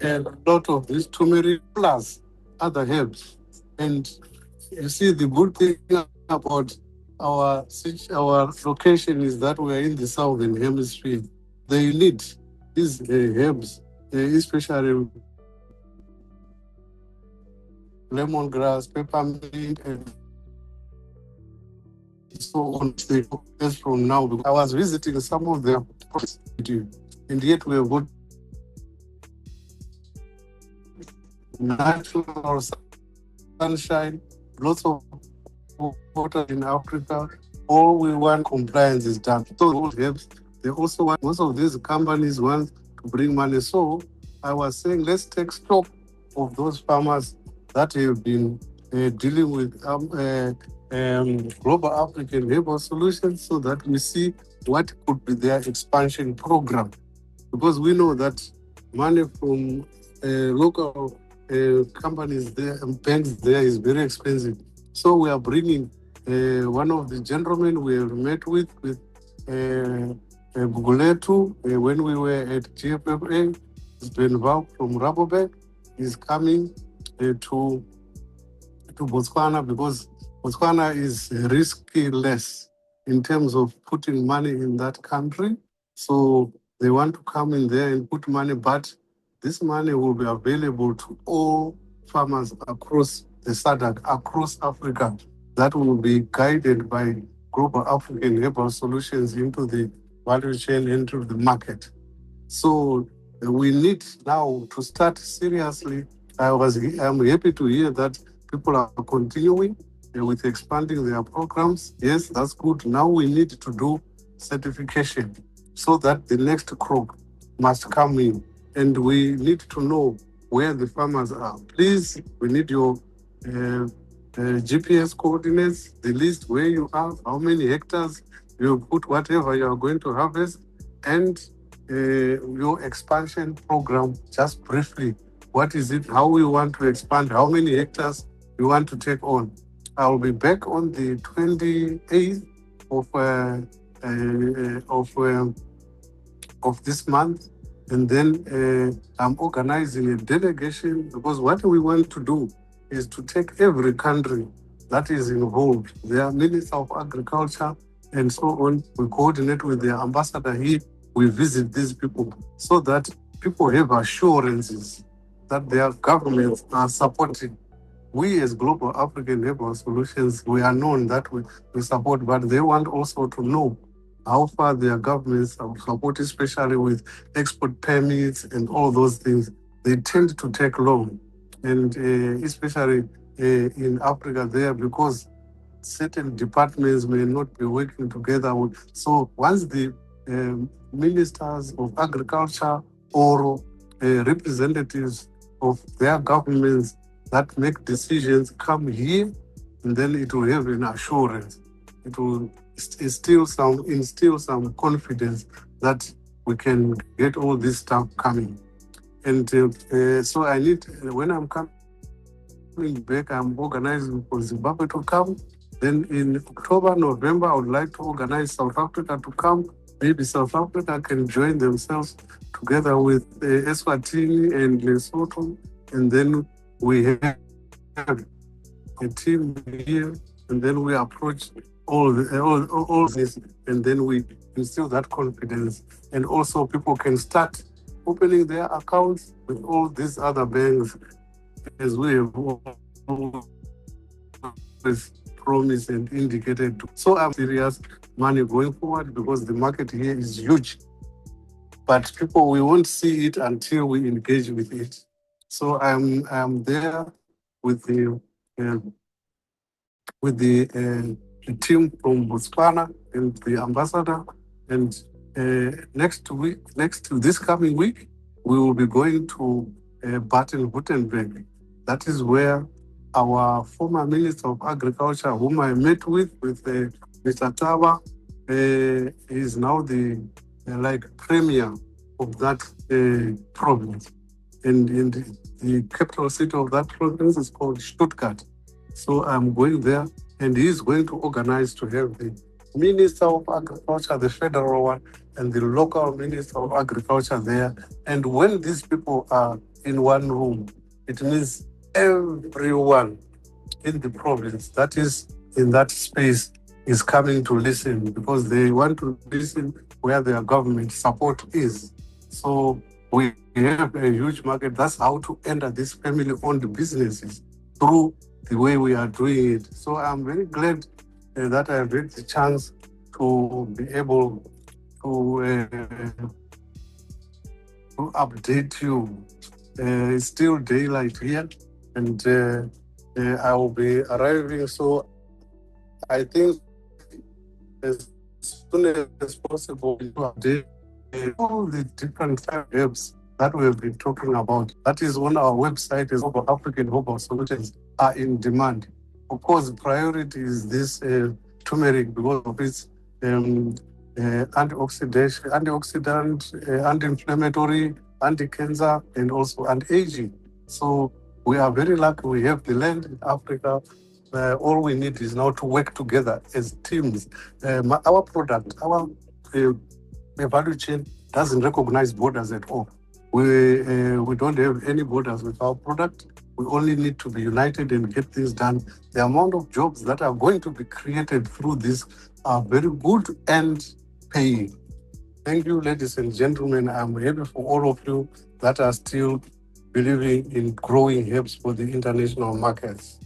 a lot of this turmeric plus other herbs. And you see, the good thing about our location is that we are in the southern hemisphere. They need these herbs, especially lemongrass, peppermint, and so on. As from now, I was visiting some of their products, and yet we have got natural sunshine, lots of water in Africa. All we want compliance is done. So they also want, most of these companies want to bring money. So I was saying, let's take stock of those farmers that have been dealing with Global African Herbal Solutions, so that we see what could be their expansion program. Because we know that money from local companies there and banks there is very expensive. So we are bringing one of the gentlemen we have met with Buguletu, when we were at GFFA, Benval from Rabobank, is coming to Botswana, because Botswana is risky-less in terms of putting money in that country. So they want to come in there and put money, but this money will be available to all farmers across the SADC, across Africa, that will be guided by Global African Herbal Solutions into the value chain, into the market. So we need now to start seriously. I'm happy to hear that people are continuing with expanding their programs. Yes, that's good. Now we need to do certification so that the next crop must come in. And we need to know where the farmers are. Please, we need your GPS coordinates, the list where you are, how many hectares you put whatever you are going to harvest, and your expansion program, just briefly. What is it? How we want to expand? How many hectares you want to take on? I will be back on the 28th of this month, and then I'm organizing a delegation, because what we want to do is to take every country that is involved, their Minister of Agriculture and so on. We coordinate with their ambassador here. We visit these people so that people have assurances that their governments are supporting we as Global African Herbal Solutions, we are known that we support, but they want also to know how far their governments are supporting, especially with export permits and all those things. They tend to take long, and especially in Africa there, because certain departments may not be working together. So once the ministers of agriculture or representatives of their governments that make decisions come here, and then it will have an assurance. It will instill some confidence that we can get all this stuff coming. And so I need, when I'm coming back, I'm organizing for Zimbabwe to come. Then in October, November, I would like to organize South Africa to come. Maybe South Africa can join themselves together with Eswatini and Lesotho. And then we have a team here, and then we approach all this, and then we instill that confidence. And also people can start opening their accounts with all these other banks, as we have always promised and indicated. So I'm serious money going forward, because the market here is huge. But people, we won't see it until we engage with it. So I'm there with the team from Botswana and the ambassador. And this coming week, we will be going to Baden-Württemberg. That is where our former Minister of Agriculture, whom I met with Mr. Taba, is now the premier of that province. And the capital city of that province is called Stuttgart. So I'm going there, and he's going to organize to have the Minister of Agriculture, the federal one, and the local Minister of Agriculture there. And when these people are in one room, it means everyone in the province that is in that space is coming to listen, because they want to listen where their government support is. So we have a huge market. That's how to enter these family-owned businesses, through the way we are doing it. So I'm very glad that I've had the chance to be able to update you. It's still daylight here, and I will be arriving. So I think as soon as possible to update all the different herbs that we have been talking about. That is on our website, is African Herbal Solutions are in demand. Of course, the priority is this turmeric, because of its antioxidant, anti-inflammatory, anti-cancer, and also anti-aging. So we are very lucky we have the land in Africa. All we need is now to work together as teams. Our product, our value chain doesn't recognize borders at all. We don't have any borders with our product. We only need to be united and get things done. The amount of jobs that are going to be created through this are very good and paying. Thank you, ladies and gentlemen. I'm happy for all of you that are still believing in growing herbs for the international markets.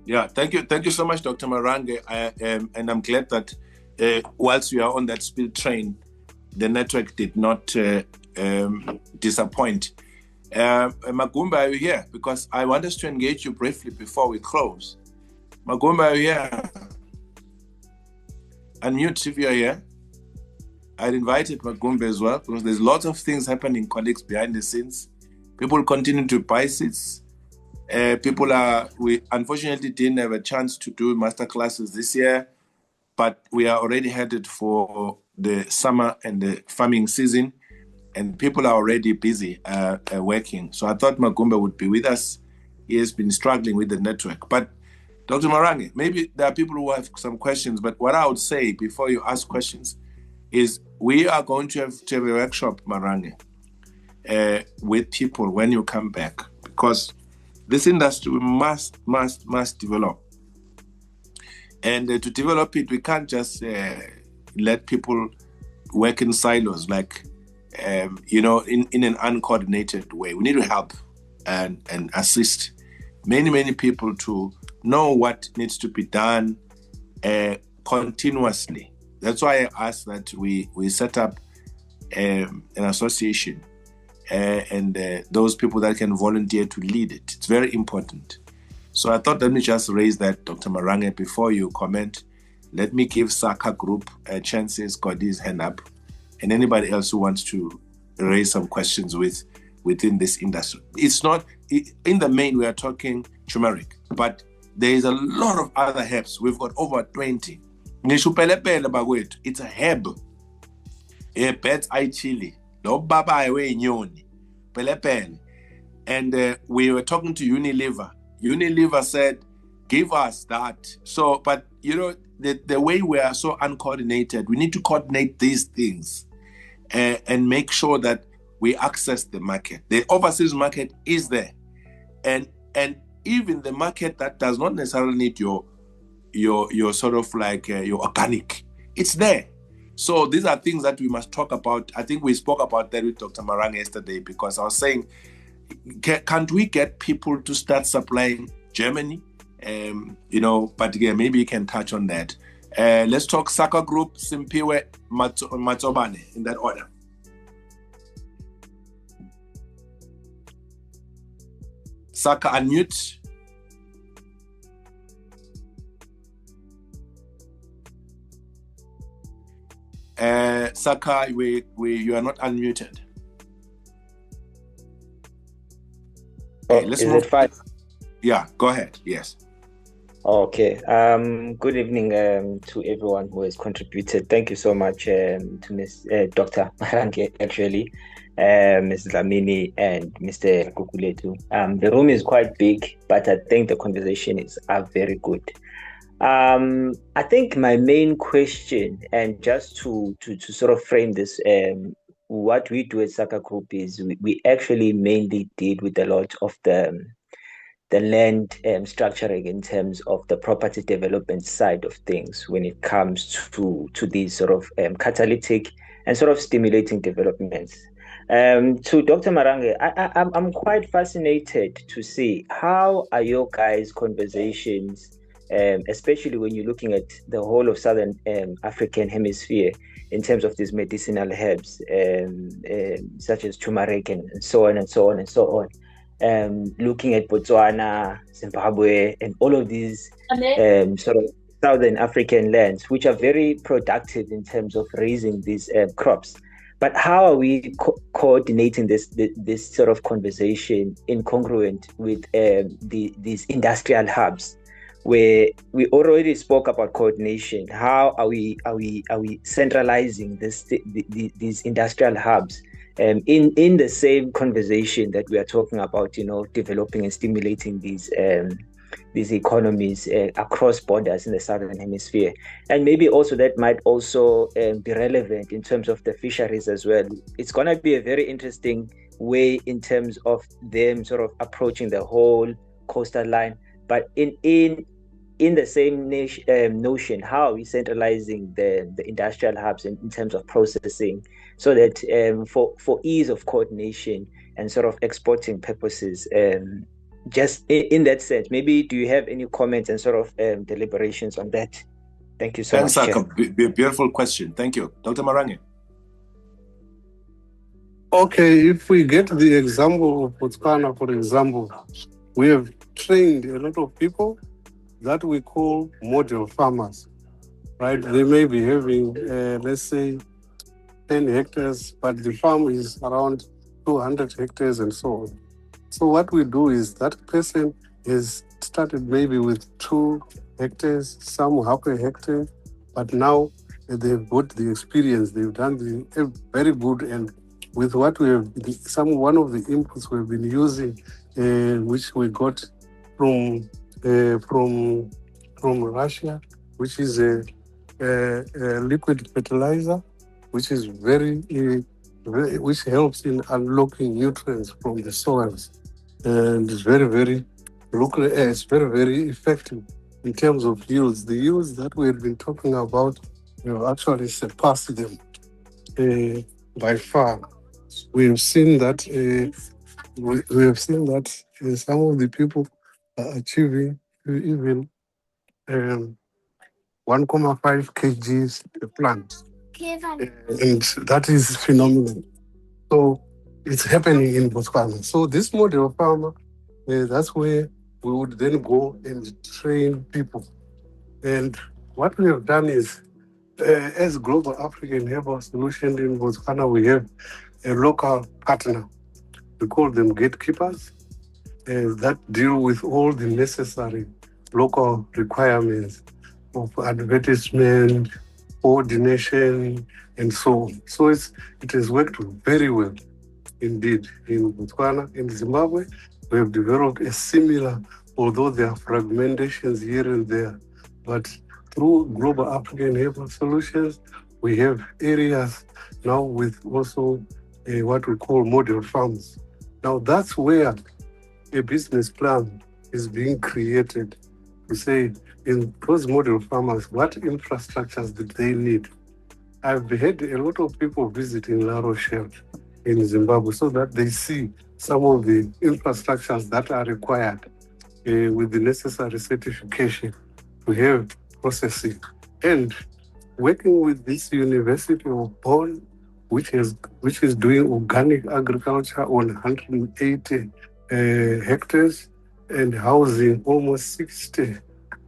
Yeah, thank you so much, Dr. Marange. And I'm glad that whilst we are on that speed train, the network did not disappoint. Magumba, are you here? Because I want us to engage you briefly before we close. Magumba, are you here? Unmute if you are here. I'd invited Magumba as well, because there's lots of things happening, colleagues, behind the scenes. People continue to buy seats. We unfortunately didn't have a chance to do masterclasses this year, but we are already headed for the summer and the farming season, and people are already busy working. So I thought Magumba would be with us. He has been struggling with the network. But Dr. Marange, maybe there are people who have some questions, but what I would say before you ask questions is we are going to have a workshop, Marange, with people when you come back, because this industry must develop. And to develop it, we can't just let people work in silos, like, in an uncoordinated way. We need to help and assist many people to know what needs to be done continuously. That's why I asked that we set up an association and those people that can volunteer to lead it. It's very important. So I thought, let me just raise that, Dr. Marange, before you comment. Let me give Saka Group a chance. He's got his hand up, and anybody else who wants to raise some questions within this industry. It's not, in the main, we are talking turmeric, but there is a lot of other herbs. We've got over 20. It's a herb. A bed's eye chili. No baba away nyoni. Pelepele. And we were talking to Unilever. Unilever said, give us that. So, but you know, the way we are so uncoordinated, we need to coordinate these things and make sure that we access the market. The overseas market is there. And even the market that does not necessarily need your sort of like your organic, it's there. So these are things that we must talk about. I think we spoke about that with Dr. Marange yesterday, because I was saying, can't we get people to start supplying Germany? You know, but again, maybe you can touch on that. Let's talk Saka Group, Simpiwe Matsobane, in that order. Saka, unmute. Saka, you are not unmuted. Okay, let's move. It fine? Yeah, go ahead. Yes. Okay. Good evening to everyone who has contributed. Thank you so much to Ms. Dr. Marange, actually, Ms. Dlamini, and Mr. Kukuletu. The room is quite big, but I think the conversations are very good. I think my main question, and just to sort of frame this, what we do at Saka Group is we actually mainly deal with a lot of the land structuring in terms of the property development side of things when it comes to these sort of catalytic and sort of stimulating developments. To Dr. Marange, I'm quite fascinated to see how are your guys' conversations, especially when you're looking at the whole of Southern African hemisphere in terms of these medicinal herbs, such as turmeric and so on and so on and so on. Looking at Botswana, Zimbabwe, and all of these sort of Southern African lands, which are very productive in terms of raising these crops. But how are we coordinating this sort of conversation incongruent with these industrial hubs, where we already spoke about coordination? How are we centralizing these industrial hubs in the same conversation that we are talking about, you know, developing and stimulating these economies across borders in the Southern Hemisphere? And maybe also that might also be relevant in terms of the fisheries as well. It's going to be a very interesting way in terms of them sort of approaching the whole coastal line, but in the same notion, how are we centralizing the industrial hubs in terms of processing, so that for ease of coordination and sort of exporting purposes, just in that sense? Maybe do you have any comments and sort of deliberations on that? Thank you so much. Thanks, beautiful question. Thank you. Dr. Marange. Okay, if we get the example of Botswana, for example, we have trained a lot of people that we call model farmers, right? They may be having, let's say, 10 hectares, but the farm is around 200 hectares and so on. So what we do is that person has started maybe with 2 hectares, some half a hectare, but now they've got the experience, they've done very good. And with what we have, one of the inputs we've been using, which we got from Russia, which is a liquid fertilizer, which is which helps in unlocking nutrients from the soils, and it's very effective in terms of yields. The yields that we have been talking about, we have actually surpassed them by far. We have seen that. We have seen that some of the people achieving even 1.5 kgs a plant. And that is phenomenal. So it's happening in Botswana. So this model farmer, that's where we would then go and train people. And what we have done is, as Global African Herbal Solution in Botswana, we have a local partner. We call them gatekeepers that deal with all the necessary local requirements of advertisement, coordination, and so on. So it has worked very well indeed in Botswana. In Zimbabwe, we have developed a similar, although there are fragmentations here and there, but through Global African Herbal Solutions, we have areas now with also what we call model farms. Now that's where a business plan is being created to say, in those model farmers, what infrastructures do they need? I've had a lot of people visiting La Rochelle in Zimbabwe so that they see some of the infrastructures that are required with the necessary certification to have processing. And working with this University of Bonn, which is doing organic agriculture on 180 hectares and housing almost 60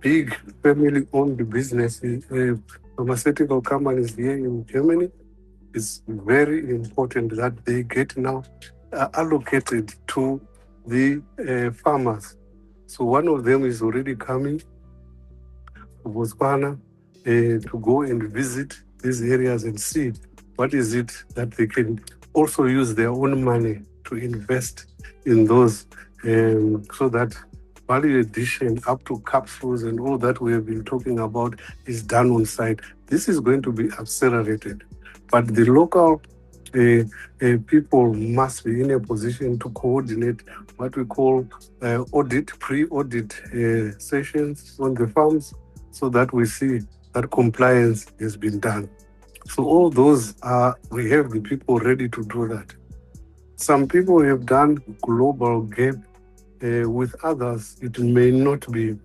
big family-owned businesses, pharmaceutical companies here in Germany. It's very important that they get now allocated to the farmers. So one of them is already coming to Botswana to go and visit these areas and see what is it that they can also use their own money to invest in those, so that value addition up to capsules and all that we have been talking about is done on site. This is going to be accelerated, but the local people must be in a position to coordinate what we call pre-audit sessions on the farms, so that we see that compliance has been done. So all those we have the people ready to do that. Some people have done global gap. With others, it may not be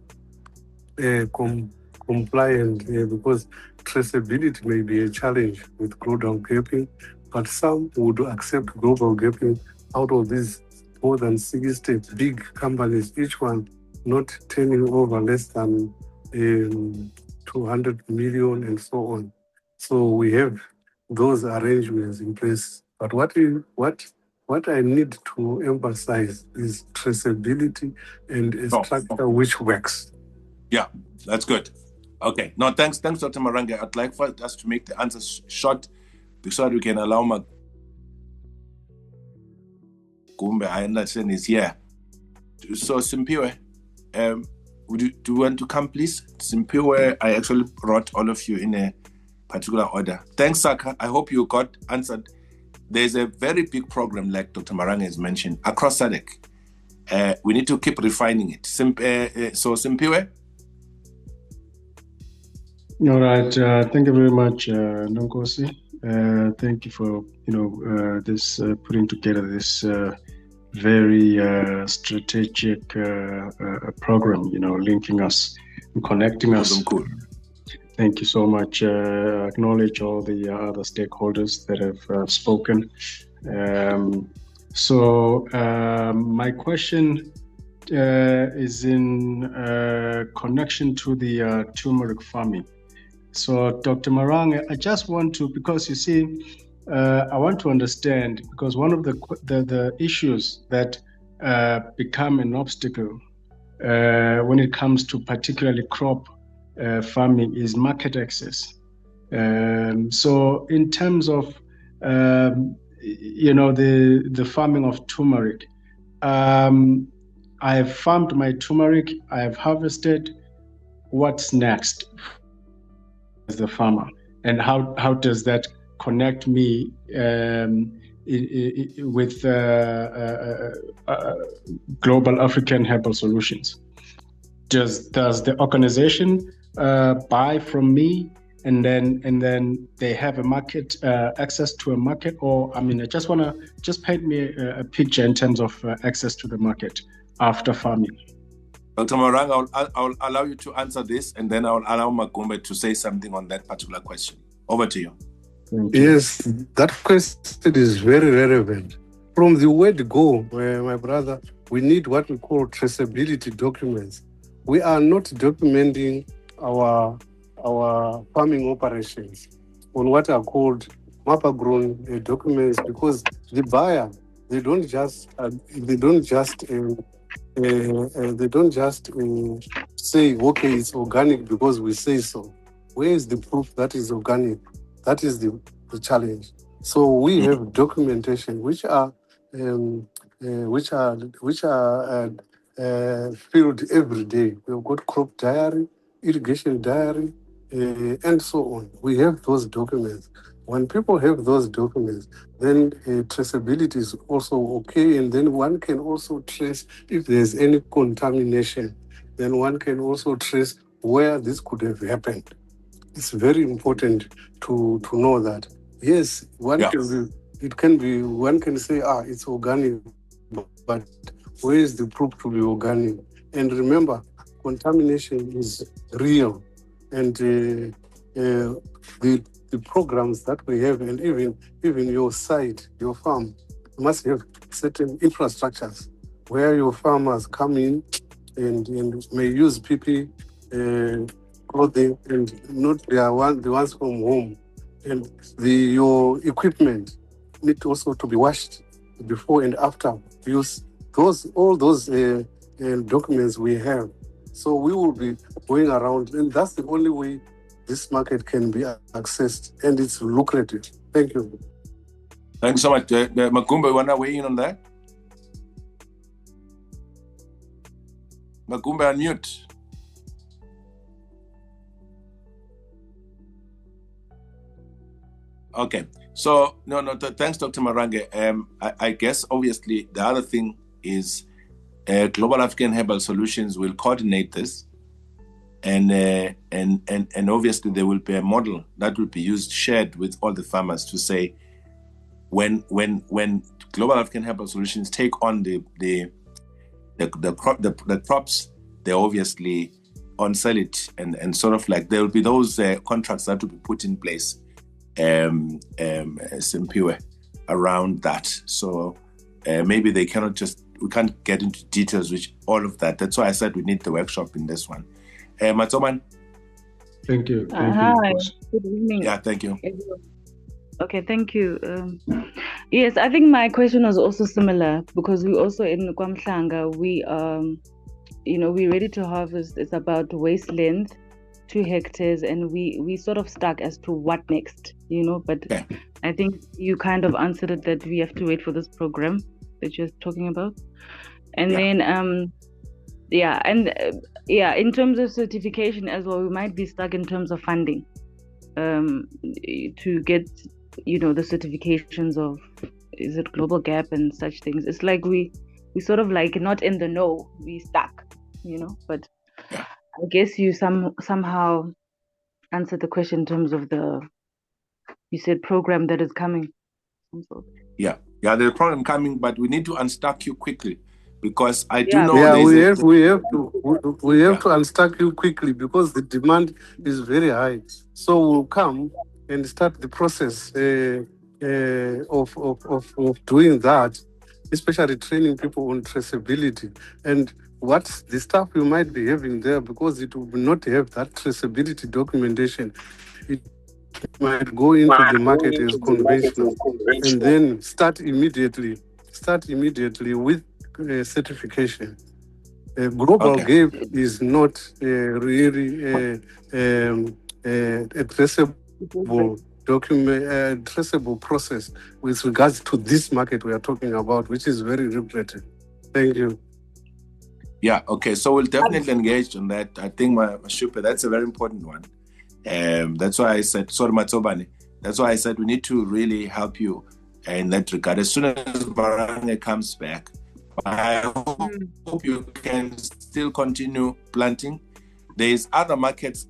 compliant because traceability may be a challenge with global gapping, but some would accept global gapping out of these more than 60 big companies, each one not turning over less than 200 million and so on. So we have those arrangements in place. But what I need to emphasize is traceability and a structure which works. Yeah, that's good. Okay. No, thanks, Dr. Marange. I'd like for us to make the answers short so that we can allow Magumbe, I understand, is here. So, Simpiwe, do you want to come, please? Simpiwe, I actually brought all of you in a particular order. Thanks, Saka. I hope you got answered. There's a very big program, like Dr. Marange has mentioned, across SADC. We need to keep refining it. So, Simpiwe? All right. Thank you very much, Nonkosi. Thank you for this putting together this very strategic program. Linking us and connecting us. Cool. Thank you so much. Acknowledge all the other stakeholders that have spoken. So my question is in connection to the turmeric farming. So Dr. Marange, I just want to, because you see, I want to understand, because one of the issues that become an obstacle when it comes to particularly crop farming is market access. So in terms of the farming of turmeric, I have farmed my turmeric, I have harvested. What's next as the farmer, and how does that connect me with Global African Herbal Solutions? Does the organization buy from me, and then they have a market access to a market? Or I just want to paint me a picture in terms of access to the market after farming. Dr. Marang, I'll allow you to answer this, and then I'll allow Magumbe to say something on that particular question. Over to you. Yes, that question is very relevant. From the word go, my brother, we need what we call traceability documents. We are not documenting our farming operations on what are called map-grown documents, because the buyer, they don't just say, okay, it's organic because we say so. Where is the proof that is organic? That is the challenge. So we have documentation which are filled every day. We've got crop diary, irrigation diary, and so on. We have those documents. When people have those documents, then traceability is also okay, and then one can also trace if there's any contamination. Then one can also trace where this could have happened. It's very important to know that. Yes, one can say, it's organic, but where is the proof to be organic? And remember, contamination is real, and the programs that we have, and even your site, your farm, must have certain infrastructures where your farmers come in and may use PP clothing and not the ones from home, and your equipment need also to be washed before and after use. All those documents we have, so we will be going around, and that's the only way this market can be accessed, and it's lucrative. Thank you. Thanks so much. Magumbe, you want to weigh in on that? Magumbe, unmute. Okay. So, thanks, Dr. Marange. I guess, obviously, the other thing is Global African Herbal Solutions will coordinate this. And obviously there will be a model that will be used, shared with all the farmers to say, when Global African Herbal Solutions take on the crops, they obviously on-sell it, and sort of like there will be those contracts that will be put in place, Simpiwe, around that. So maybe we can't get into details with all of that. That's why I said we need the workshop in this one. Matsoman. Thank you. Hi, good evening. Yeah, thank you. Okay, thank you. Yes, I think my question was also similar, because we also in Kwamhlanga, we're ready to harvest. It's about wasteland, 2 hectares, and we sort of stuck as to what next, but okay. I think you kind of answered it, that we have to wait for this program that you're talking about. And then in terms of certification as well, we might be stuck in terms of funding to get the certifications of, is it Global Gap and such things. It's like we sort of like not in the know, we stuck, but I guess you somehow answered the question in terms of you said program that is coming. There's a program coming, but we need to unstuck you quickly, because I do know we have to unstuck you quickly, because the demand is very high. So we'll come and start the process of doing that, especially training people on traceability. And what's the stuff you might be having there, because it will not have that traceability documentation. It might go into the market as conventional, and then start immediately with certification. Global Gap is not really a traceable document, traceable process with regards to this market we are talking about, which is very regretted. Thank you. Yeah, okay. So we'll definitely engage on that. I think, Mashupe, that's a very important one. That's why I said, Matsobane, that's why I said we need to really help you in that regard. As soon as Barane comes back, I hope you can still continue planting. There's other markets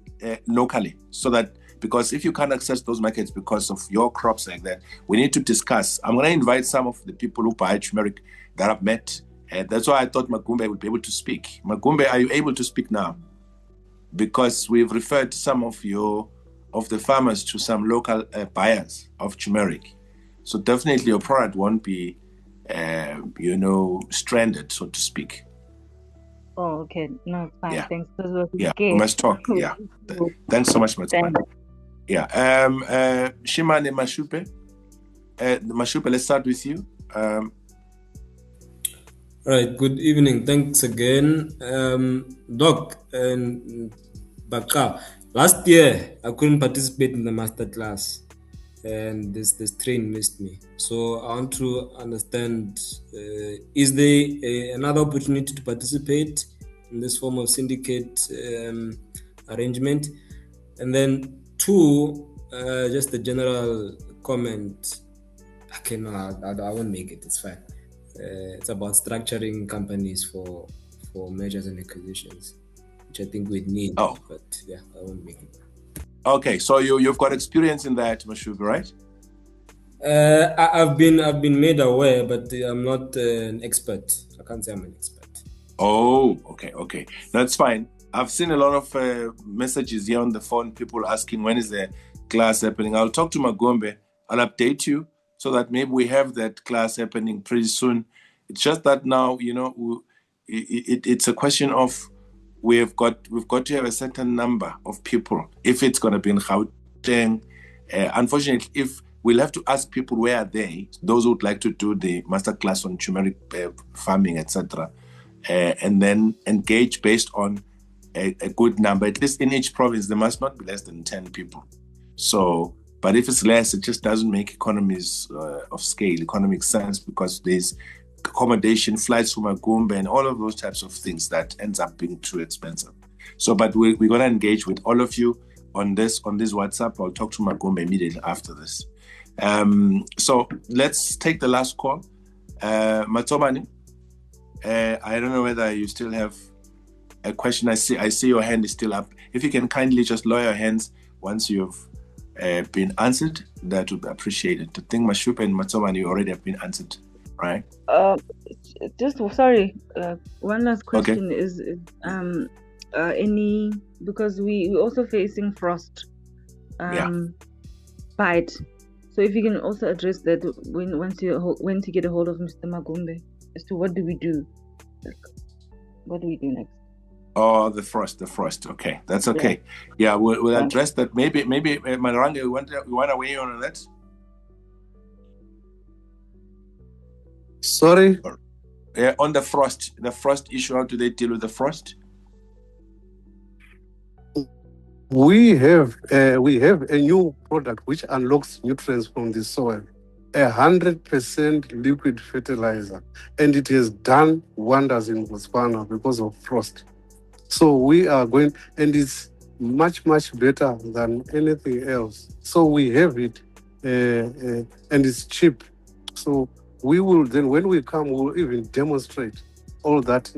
locally, so that, because if you can't access those markets because of your crops like that, we need to discuss. I'm going to invite some of the people who buy turmeric that I've met That's why I thought Magumbe would be able to speak. Magumbe, are you able to speak now? Because we've referred some of the farmers to some local buyers of turmeric. So definitely your product won't be, stranded, so to speak. Oh, okay. No, fine. Yeah. Thanks. Because we're Yeah, scared. we must talk. Yeah. Thanks so much, Matsumani. Yeah. Shimane Mashupe. Mashupe, let's start with you. All right. Good evening. Thanks again, Doc and Baka. Last year, I couldn't participate in the masterclass, and this train missed me. So I want to understand: is there another opportunity to participate in this form of syndicate arrangement? And then two, just a general comment. Okay, no, I won't make it. It's fine. It's about structuring companies for mergers and acquisitions, which I think we'd need. Oh. But yeah, I won't make it. Okay, so you've got experience in that, Mashupe, right? I've been made aware, but I'm not an expert. I can't say I'm an expert. Oh, okay. That's fine. I've seen a lot of messages here on the phone, people asking when is the class happening. I'll talk to Magombe. I'll update you so that maybe we have that class happening pretty soon. It's just that now, it's a question of we've got to have a certain number of people. If it's going to be in Gauteng, unfortunately, if we'll have to ask people where are they, those who would like to do the masterclass on turmeric farming, etc., and then engage based on a good number. At least in each province, there must not be less than 10 people. So, but if it's less, it just doesn't make economies of scale, economic sense, because there's accommodation, flights from Magumbe, and all of those types of things that ends up being too expensive. So, but we're going to engage with all of you on this WhatsApp. I'll talk to Magumbe immediately after this. So let's take the last call. Matomani, I don't know whether you still have a question. I see your hand is still up. If you can kindly just lower your hands once you've been answered, that would be appreciated. I think Mashupe and Matomani already have been answered, right? Just sorry. One last question. Okay. Is any, because we're also facing frost bite. So if you can also address that when to get a hold of Mr. Magumbe as to what do we do, like, what do we do next? Oh, the frost. Okay, that's okay. Yeah, we'll address that. Maybe Marange, you want to weigh in on that? Sorry? On the frost issue, how do they deal with the frost? We have a new product which unlocks nutrients from the soil, 100% liquid fertilizer, and it has done wonders in Botswana because of frost. So we are going, and it's much better than anything else. So we have it, and it's cheap. So we will then, when we come, we'll even demonstrate all that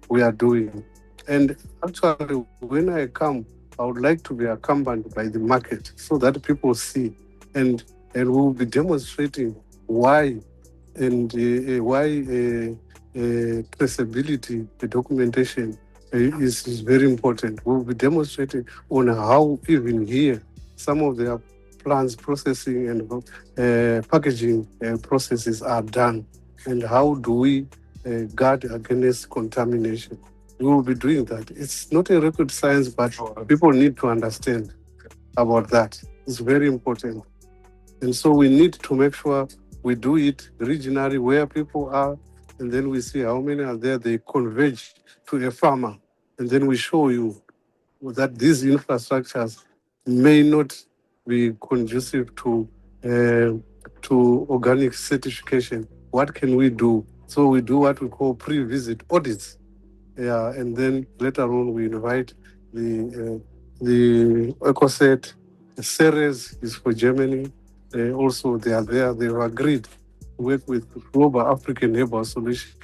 we are doing. And actually, when I come, I would like to be accompanied by the market so that people see, and we'll be demonstrating why traceability, the documentation is very important. We'll be demonstrating on how even here some of their plants processing and packaging processes are done, and how do we guard against contamination. We will be doing that. It's not a rocket science, but people need to understand about that. It's very important. And so we need to make sure we do it regionally where people are, and then we see how many are there. They converge to a farmer, and then we show you that these infrastructures may not be conducive to organic certification. What can we do? So we do what we call pre-visit audits. Yeah, and then later on we invite the EcoSet. Ceres is for Germany. Also, they are there. They've agreed to work with Global African Herbal Solutions.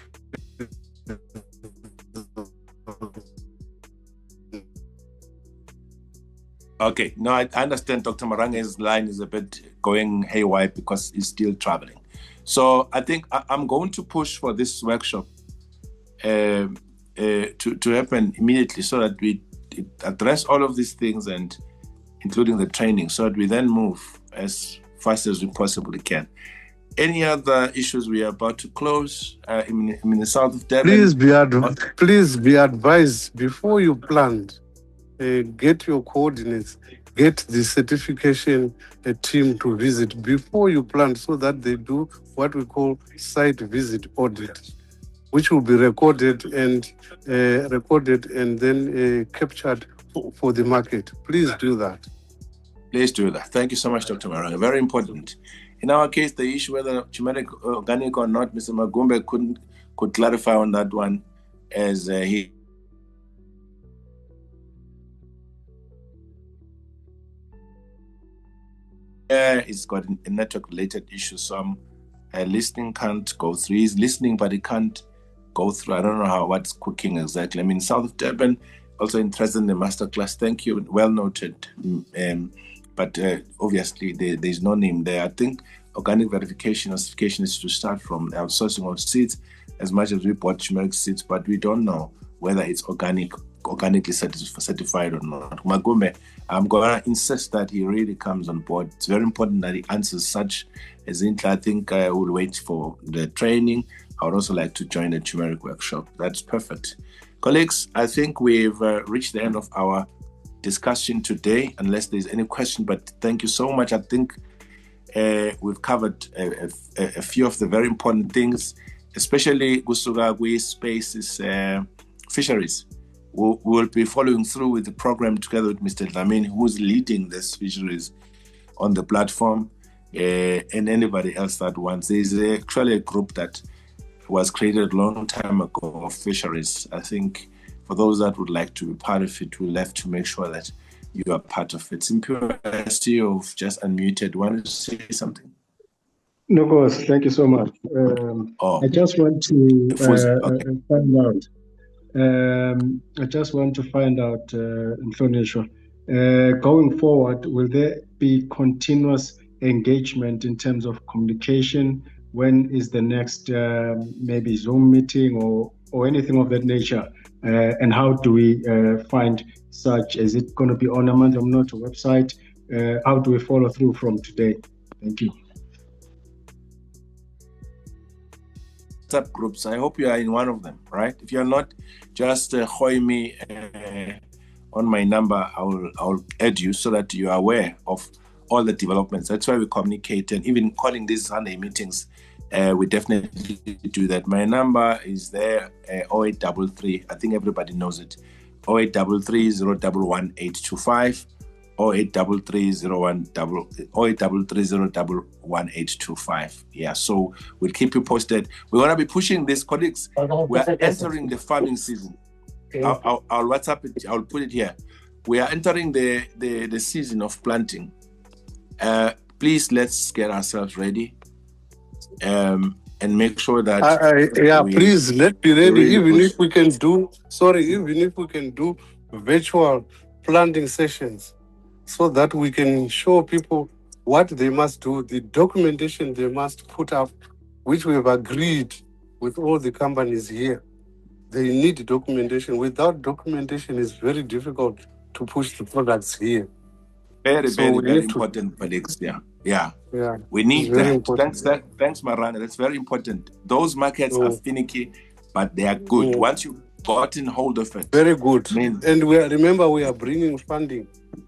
Okay, no, I understand Dr. Marange's line is a bit going haywire because he's still traveling. So I think I'm going to push for this workshop to happen immediately, so that we address all of these things, and including the training, so that we then move as fast as we possibly can. Any other issues? We are about to close in the south of Durban. Please be advised before you plant. Get your coordinates, get the certification team to visit before you plant, so that they do what we call site visit audit, which will be recorded and then captured for the market. Please do that. Please do that. Thank you so much, Dr. Maranga. Very important. In our case, the issue whether turmeric organic or not, Mr. Magumbe could clarify on that one, as he it's got a network-related issue. Some listening can't go through. He's listening, but he can't go through. I don't know what's cooking exactly. I mean, south of Durban, also interested in the masterclass. Thank you. Well noted. But obviously, there's no name there. I think organic verification or certification is to start from the outsourcing of seeds, as much as we bought turmeric seeds, but we don't know whether it's organically certified or not. Magumbe, I'm going to insist that he really comes on board. It's very important that he answers such as I think we'll wait for the training. I would also like to join the turmeric workshop. That's perfect. Colleagues, I think we've reached the end of our discussion today, unless there's any question, but thank you so much. I think we've covered a few of the very important things, especially Gusugagui Spaces Fisheries. We'll be following through with the program together with Mr. Dlamini, who's leading this Fisheries on the platform, and anybody else that wants. There's actually a group that was created a long time ago of Fisheries. I think for those that would like to be part of it, we'll have to make sure that you are part of it. Impure, I see you've just unmuted. Want to say something? No, of course. Thank you so much. I just want to find out. Nhlonishwa, going forward, will there be continuous engagement in terms of communication? When is the next maybe Zoom meeting or anything of that nature? And how do we find such? Is it going to be on a monthly website? How do we follow through from today? Thank you. WhatsApp groups. I hope you are in one of them, right? If you are not, just hoy me on my number. I'll add you so that you are aware of all the developments. That's why we communicate, and even calling these Sunday meetings, we definitely do that. My number is there, 0833. I think everybody knows it. 0833 011 825. 0833 Yeah, so we'll keep you posted. We're going to be pushing this, colleagues. We are entering the farming season. I'll WhatsApp it. I'll put it here. We are entering the season of planting. Please, let's get ourselves ready and make sure that please let be ready. Really even if we can do virtual planting sessions, so that we can show people what they must do, the documentation they must put up, which we have agreed with all the companies here. They need documentation. Without documentation, it's very difficult to push the products here. Very important, colleagues. Yeah. We need that. Thanks, Maranga. That's very important. Those markets are finicky, but they are good. Once you've gotten hold of it. Very good. And remember, we are bringing funding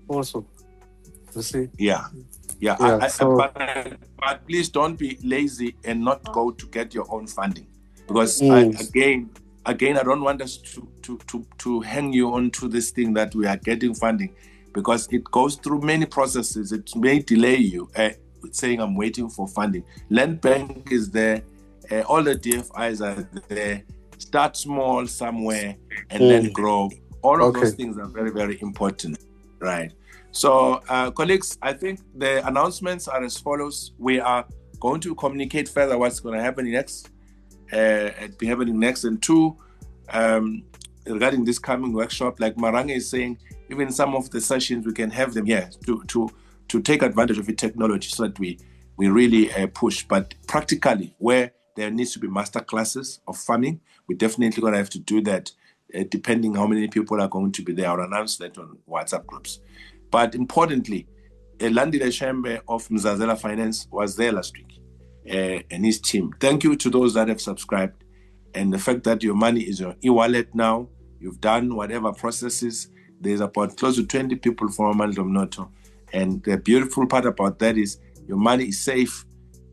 also. You see? But please don't be lazy and not go to get your own funding, because again, I don't want us to hang you onto this thing that we are getting funding, because it goes through many processes. It may delay you saying I'm waiting for funding. Land Bank is there. All the DFIs are there. Start small somewhere and then grow. All of those things are very, very important, right? So, colleagues, I think the announcements are as follows. We are going to communicate further what's going to happen next. And two, regarding this coming workshop, like Maranga is saying, even some of the sessions we can have them here to take advantage of the technology, so that we really push. But practically, where There needs to be master classes of farming. We're definitely going to have to do that, depending how many people are going to be there. I'll announce that on WhatsApp groups. But importantly, Landile Shembe of Mzazela Finance was there last week, and his team. Thank you to those that have subscribed. And the fact that your money is your e-wallet now, you've done whatever processes. There's about close to 20 people from Amandla Mnoto. And the beautiful part about that is your money is safe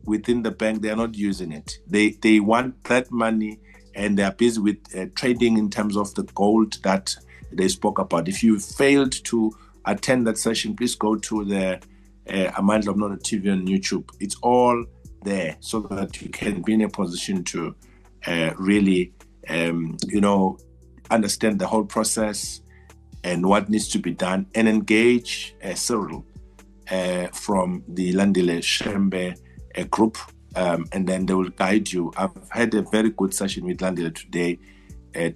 within the bank. They are not using it. They want that money, and they are busy with trading in terms of the gold that they spoke about. If you failed to attend that session, please go to the Amandla Mnoto TV on YouTube. It's all there so that you can be in a position to really, understand the whole process and what needs to be done, and engage Cyril from the Landile Shembe group, and then they will guide you. I've had a very good session with Landile today,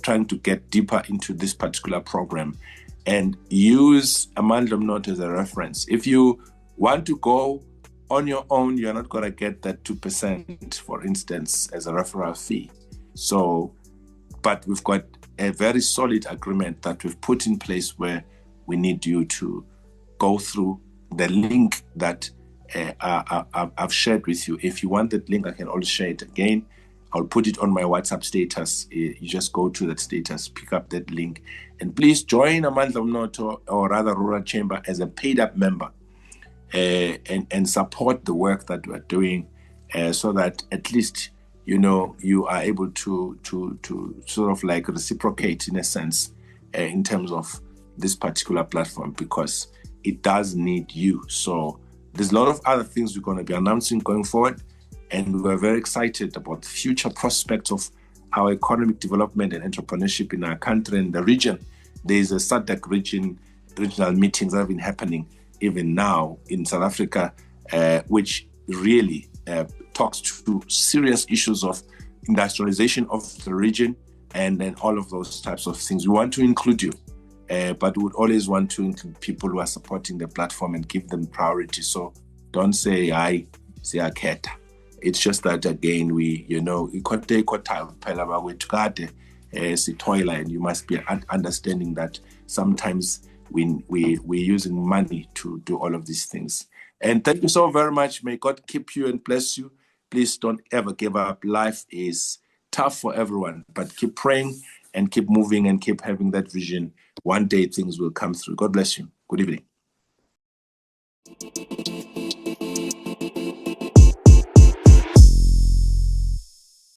trying to get deeper into this particular program and use Amandla Mnoto as a reference. If you want to go on your own, you're not going to get that 2%, for instance, as a referral fee. So, but we've got a very solid agreement that we've put in place where we need you to go through the link that I've shared with you. If you want that link, I can also share it again. I'll put it on my WhatsApp status. You just go to that status, pick up that link, and please join Amandla Mnoto, or rather Rural Chamber, as a paid-up member, and support the work that we're doing, so that at least you are able to sort of like reciprocate in a sense, in terms of this particular platform, because it does need you. So there's a lot of other things we're going to be announcing going forward, and we're very excited about the future prospects of our economic development and entrepreneurship in our country and the region. There's a SADC regional meetings that have been happening even now in South Africa, which really talks to serious issues of industrialization of the region, and then all of those types of things. We want to include you, but we would always want to include people who are supporting the platform and give them priority. So don't say I say aketa. It's just that, again, we, and you must be understanding that sometimes we're using money to do all of these things. And thank you so very much. May God keep you and bless you. Please don't ever give up. Life is tough for everyone, but keep praying and keep moving and keep having that vision. One day things will come through. God bless you. Good evening.